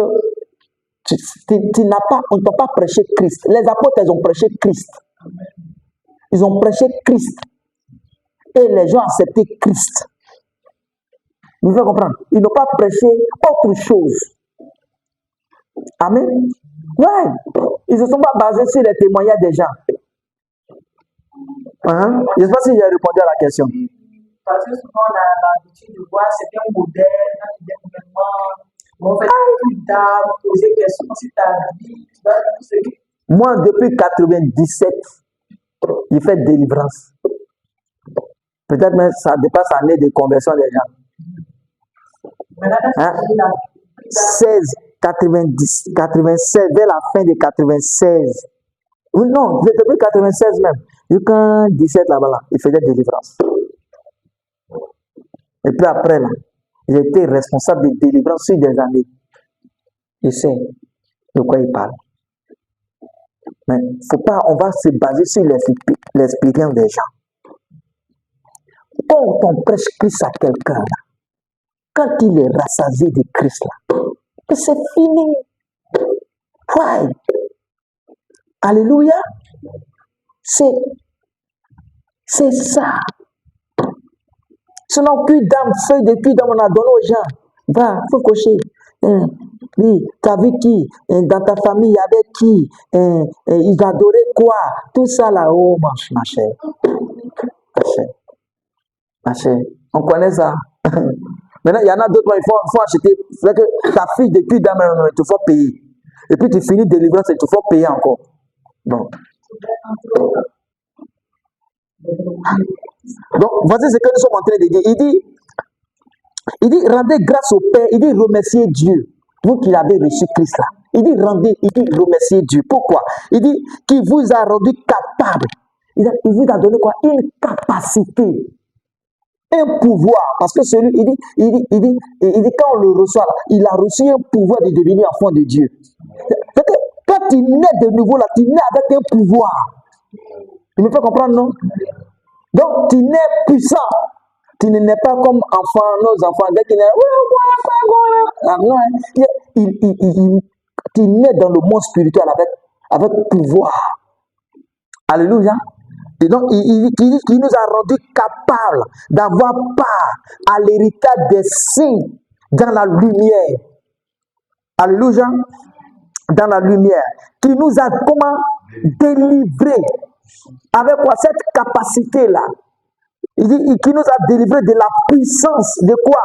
tu n'as pas, on ne t'a pas prêché Christ. Les apôtres, ils ont prêché Christ. Ils ont prêché Christ. Et les gens ont accepté Christ. Vous pouvez comprendre? Ils n'ont pas prêché autre chose. Amen. Ouais. Ils ne se sont pas basés sur les témoignages des gens. Hein? Je ne sais pas si j'ai répondu à la question. Parce que souvent, on a l'habitude de voir certains modèles dans les gouvernements. On fait plus tard, poser des questions si tu as dit, tu vas tout ce qui. Moi, depuis 97, j'ai fait délivrance. Peut-être même ça dépasse l'année de conversion des gens. Hein? 96, vers la fin de 96. Non, depuis 96 même. Jusqu'en 17 là-bas, là, il faisait délivrance. Et puis après, là, il était responsable de délivrance sur des années. Je sais de quoi il parle. Mais faut pas, on va se baser sur l'expérience des gens. Quand on prêche Christ à quelqu'un, là, quand il est rassasié de Christ, là, c'est fini. Ouais. Alléluia. C'est ça. Sinon, feuille de cul d'âme, on a donné aux gens. Va, il faut cocher. Oui, tu as vu qui? Dans ta famille, il y avait qui? Ils adoraient quoi? Tout ça là, oh, ma chère. Ma chère. On connaît ça. Maintenant, il y en a d'autres, il faut acheter. C'est que ta fille de cul d'âme, il te faut payer. Et puis tu finis délivrance, il te faut payer encore. Bon. Donc, voici ce que nous sommes en train de dire. Il dit, rendez grâce au Père. Il dit, remerciez Dieu. Vous qui l'avez reçu Christ là. Il dit, remerciez Dieu. Pourquoi? Il dit, qu'il vous a rendu capable. Il vous a donné quoi? Une capacité. Un pouvoir. Parce que celui, il dit, quand on le reçoit là, il a reçu un pouvoir de devenir enfant de Dieu. C'est que quand tu nais de nouveau là, tu nais avec un pouvoir. Tu me fais comprendre, non? Donc, tu nais puissant. Tu ne nais pas comme nos enfants. Dès qu'ils naissent, non, tu nais dans le monde spirituel avec pouvoir. Alléluia. Et donc, il nous a rendus capables d'avoir part à l'héritage des saints dans la lumière. Alléluia. Dans la lumière. Qui nous a comment délivrés. Avec quoi? Cette capacité-là. Il dit qui nous a délivrés de la puissance de quoi?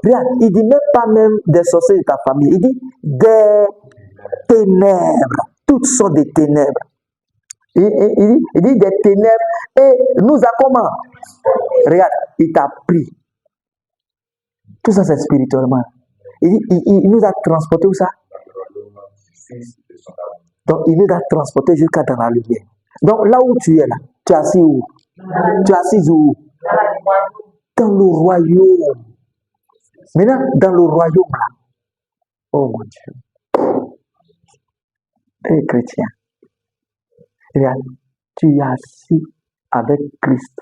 Regarde, il dit même pas même des sorciers de ta famille. Il dit des ténèbres. Toutes sortes de ténèbres. Il dit des ténèbres. Et nous a comment? Regarde, il t'a pris. Tout ça, c'est spirituellement. Il nous a transporté où ça? Donc, il nous a transporté jusqu'à dans la lumière. Donc, là où tu es là, tu es assis où? Tu es assis où? Dans le royaume. Maintenant, dans le royaume là. Oh mon Dieu. Hey, chrétien. Regarde, tu es assis avec Christ.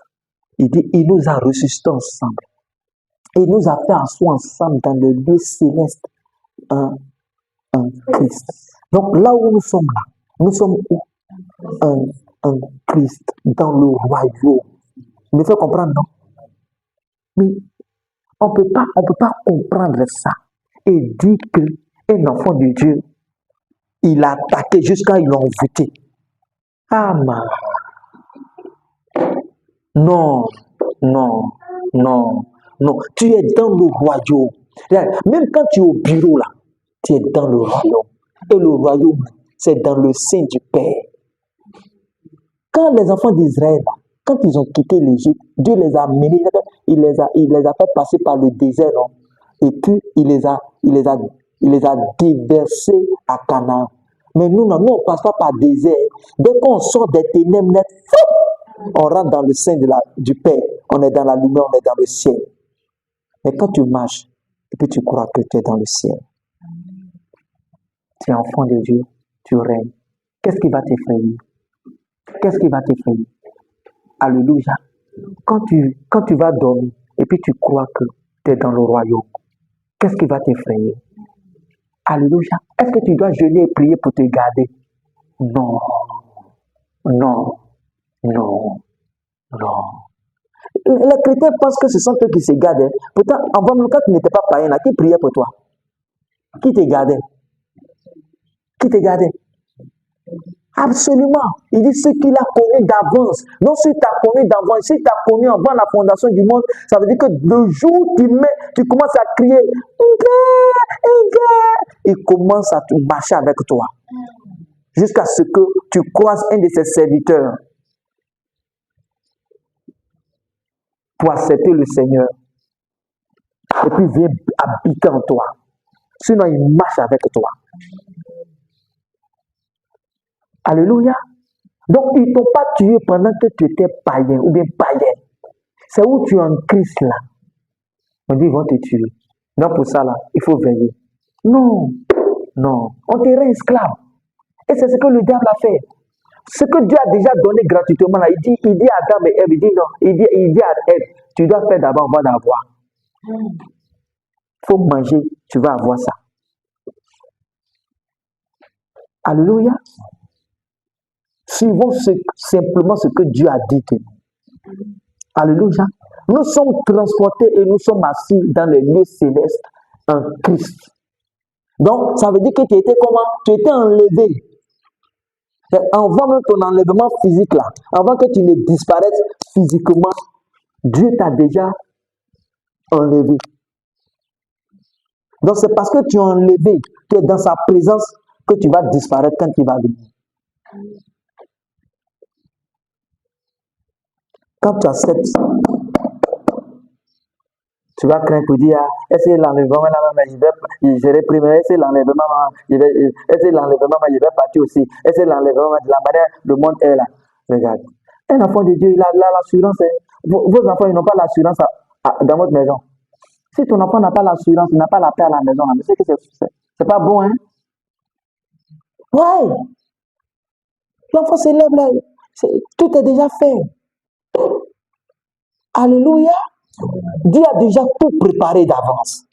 Il dit, il nous a ressuscités ensemble. Il nous a fait asseoir ensemble dans le lieu céleste en Christ. Donc là où nous sommes là, nous sommes où? En Christ, dans le royaume. Il me fait comprendre, non? Mais on peut pas comprendre ça et dire qu'un enfant de Dieu, il a attaqué jusqu'à ils l'ont envoûté. Ah, man. Non. Tu es dans le royaume. Même quand tu es au bureau là, tu es dans le royaume. Et le royaume, c'est dans le sein du Père. Quand les enfants d'Israël, quand ils ont quitté l'Égypte, Dieu les a amenés, il les a fait passer par le désert, non? Et puis il les a déversés à Canaan. Mais nous, on ne passe pas par le désert. Dès qu'on sort des ténèbres nettes, on rentre dans le sein du Père. On est dans la lumière, on est dans le ciel. Mais quand tu marches, et puis tu crois que tu es dans le ciel, tu es enfant de Dieu, tu règnes. Qu'est-ce qui va t'effrayer? Qu'est-ce qui va t'effrayer? Alléluia. Quand tu vas dormir, et puis tu crois que tu es dans le royaume, qu'est-ce qui va t'effrayer? Alléluia. Est-ce que tu dois jeûner et prier pour te garder? Non. Les chrétiens pensent que ce sont eux qui se gardent. Pourtant, avant même quand tu n'étais pas païen, qui priait pour toi? Qui te gardait? Qui te gardait? Absolument. Il dit ce qu'il a connu d'avance. Non, si tu as connu d'avance, si tu as connu avant la fondation du monde, ça veut dire que le jour où tu commences à crier, il commence à marcher avec toi. Jusqu'à ce que tu croises un de ses serviteurs pour accepter le Seigneur. Et puis vient habiter en toi. Sinon, il marche avec toi. Alléluia. Donc, ils ne t'ont pas tué pendant que tu étais païen ou bien païenne. C'est où tu es en Christ là. On dit, ils vont te tuer. Non, pour ça là, il faut veiller. Non. On te rend esclave. Et c'est ce que le diable a fait. Ce que Dieu a déjà donné gratuitement là, il dit à Adam et Ève, il dit non, il dit à Ève, tu dois faire d'abord avant d'avoir. Il faut manger, tu vas avoir ça. Alléluia. Suivons simplement ce que Dieu a dit de nous. Alléluia. Nous sommes transportés et nous sommes assis dans les lieux célestes en Christ. Donc, ça veut dire que tu étais comment? Tu étais enlevé. Avant même ton enlèvement physique là, avant que tu ne disparaisses physiquement, Dieu t'a déjà enlevé. Donc c'est parce que tu es enlevé, tu es dans sa présence que tu vas disparaître quand il va venir. Quand tu acceptes, tu vas craindre pour dire, est-ce que l'enlèvement là, je vais primer, est-ce que l'enlèvement, je vais partir aussi, est-ce que l'enlèvement de la manière, le monde est là. Regarde, un enfant de Dieu, il a l'assurance. Vos enfants, ils n'ont pas l'assurance dans votre maison. Si ton enfant n'a pas l'assurance, il n'a pas la paix à la maison, mais c'est que c'est pas bon, hein? Ouais! L'enfant s'élève là, tout est déjà fait. Alléluia! Dieu a déjà tout préparé d'avance.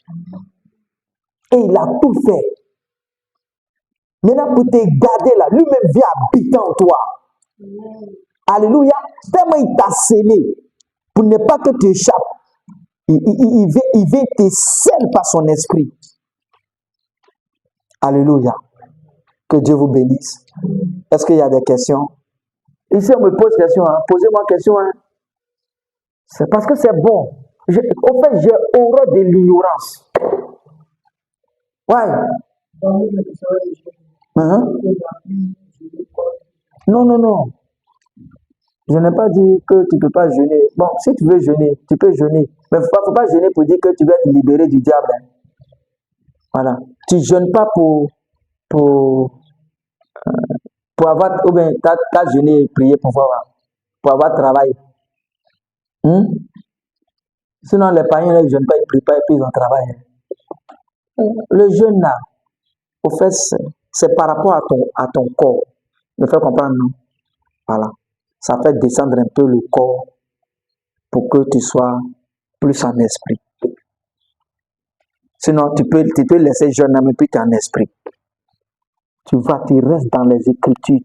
Et il a tout fait. Maintenant, pour te garder là, lui-même vient habiter en toi. Alléluia. Tellement il t'a scellé pour ne pas que tu échappes. Il vient te sceller par son esprit. Alléluia. Que Dieu vous bénisse. Est-ce qu'il y a des questions? Ici, on me pose question. Hein. Posez-moi question. Hein. C'est parce que c'est bon. Au fait, j'ai horreur de l'ignorance. Ouais. Non. Je n'ai pas dit que tu ne peux pas jeûner. Bon, si tu veux jeûner, tu peux jeûner. Mais il ne faut pas jeûner pour dire que tu vas te libérer du diable. Hein. Voilà. Tu ne jeûnes pas pour avoir, ou bien tu as jeûné et prié pour avoir travail. Sinon, les païens ne jeûnent pas, ils ne prient pas et puis ils ont travail. Le jeûne là, au fait, c'est par rapport à ton corps. Me fait comprendre, non? Voilà. Ça fait descendre un peu le corps pour que tu sois plus en esprit. Sinon, tu peux laisser jeûner, mais puis tu es en esprit. Tu restes dans les Écritures,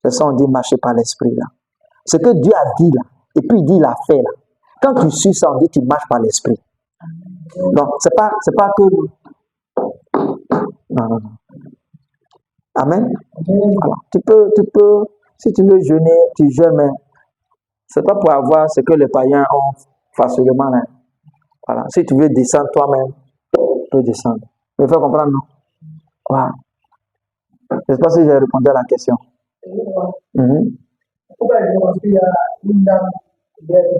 C'est ça, on dit marcher par l'esprit là. Ce que Dieu a dit là, et puis il dit il a fait là. Quand tu suis ça, on dit tu marches par l'esprit. Non, c'est pas que... Non. Amen. Alors, tu peux, si tu veux jeûner, tu jeûnes, mais c'est pas pour avoir ce que les païens ont facilement. Hein. Voilà. Si tu veux descendre toi-même, tu peux descendre. Il faut comprendre, non? Voilà. Je ne sais pas si j'ai répondu à la question. Pourquoi parce qu'il y a une dame qui est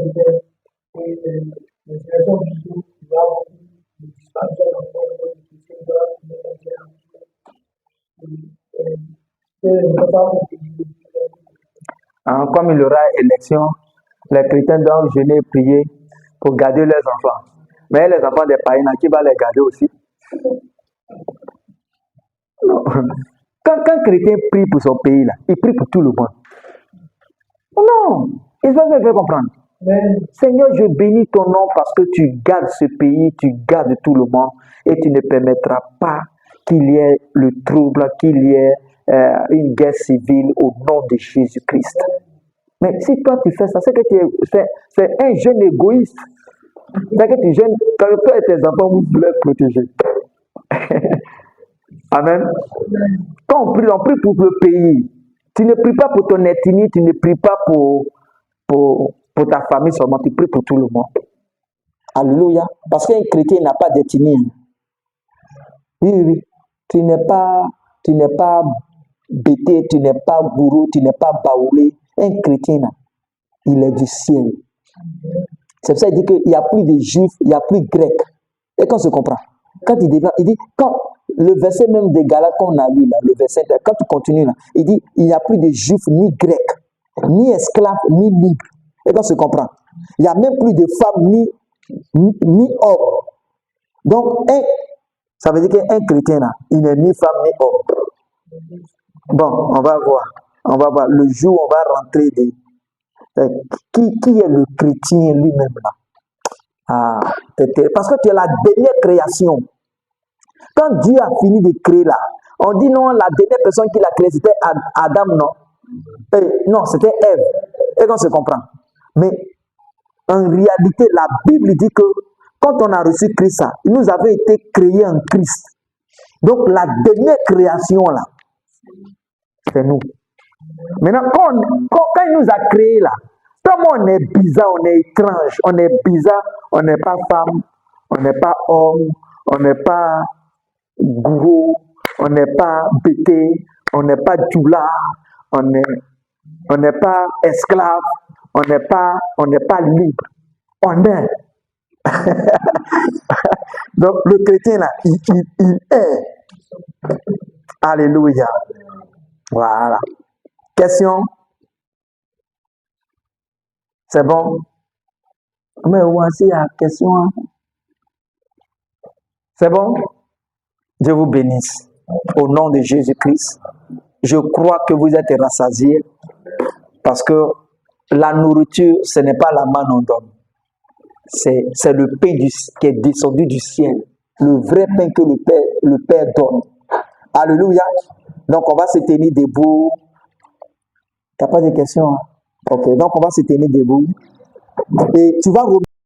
comme il y aura élection, les chrétiens doivent jeûner et prier pour garder leurs enfants. Mais les enfants des païens, qui va les garder aussi? Non. Quand un chrétien prie pour son pays, là, il prie pour tout le monde. Non, il va me faire comprendre. Seigneur, je bénis ton nom parce que tu gardes ce pays, tu gardes tout le monde et tu ne permettras pas qu'il y ait le trouble, qu'il y ait une guerre civile au nom de Jésus-Christ. Mais si toi tu fais ça, c'est que c'est un jeune égoïste. C'est que tu jeûnes, quand toi et tes enfants, vous voulez protéger. Amen. Quand on prie pour le pays. Tu ne pries pas pour ton ethnie, tu ne pries pas pour ta famille seulement, tu pries pour tout le monde. Alléluia. Parce qu'un chrétien n'a pas d'ethnie. Oui. Tu n'es pas bêté, tu n'es pas gourou, tu n'es pas baoulé. Un chrétien, il est du ciel. C'est pour ça qu'il dit qu'il n'y a plus de juifs, il n'y a plus de grecs. Et quand on se comprend, quand il dit, quand le verset même des Galates qu'on a lu là, le verset, quand tu continues là, il dit, il n'y a plus de juifs ni grecs, ni esclaves, ni libres. Et quand on se comprend, il n'y a même plus de femmes ni hommes. Donc, ça veut dire qu'un chrétien là, il n'est ni femme ni homme. Bon, on va voir. Le jour où on va rentrer qui est le chrétien lui-même là? Parce que tu es la dernière création. Quand Dieu a fini de créer là, on dit non, la dernière personne qui l'a créé, c'était Adam, non? Non, c'était Ève. Et qu'on se comprend. Mais en réalité, la Bible dit que quand on a reçu Christ, il nous avait été créé en Christ. Donc la dernière création là, c'est nous. Maintenant, quand il nous a créés là, comme on est bizarre, on est étrange, on est bizarre, on n'est pas femme, on n'est pas homme, on n'est pas gourou, on n'est pas bêté, on n'est pas djoula, on n'est pas esclave, on n'est pas libre, on est. Donc le chrétien là, il est. Alléluia. Voilà. Question? C'est bon? Mais voici la question. C'est bon? Dieu vous bénisse. Au nom de Jésus-Christ, je crois que vous êtes rassasiés parce que la nourriture, ce n'est pas la manne on donne. C'est le pain qui est descendu du ciel. Le vrai pain que le Père donne. Alléluia. Donc, on va se tenir debout. Tu n'as pas de questions, hein? Ok, donc on va se tenir debout. Et tu vas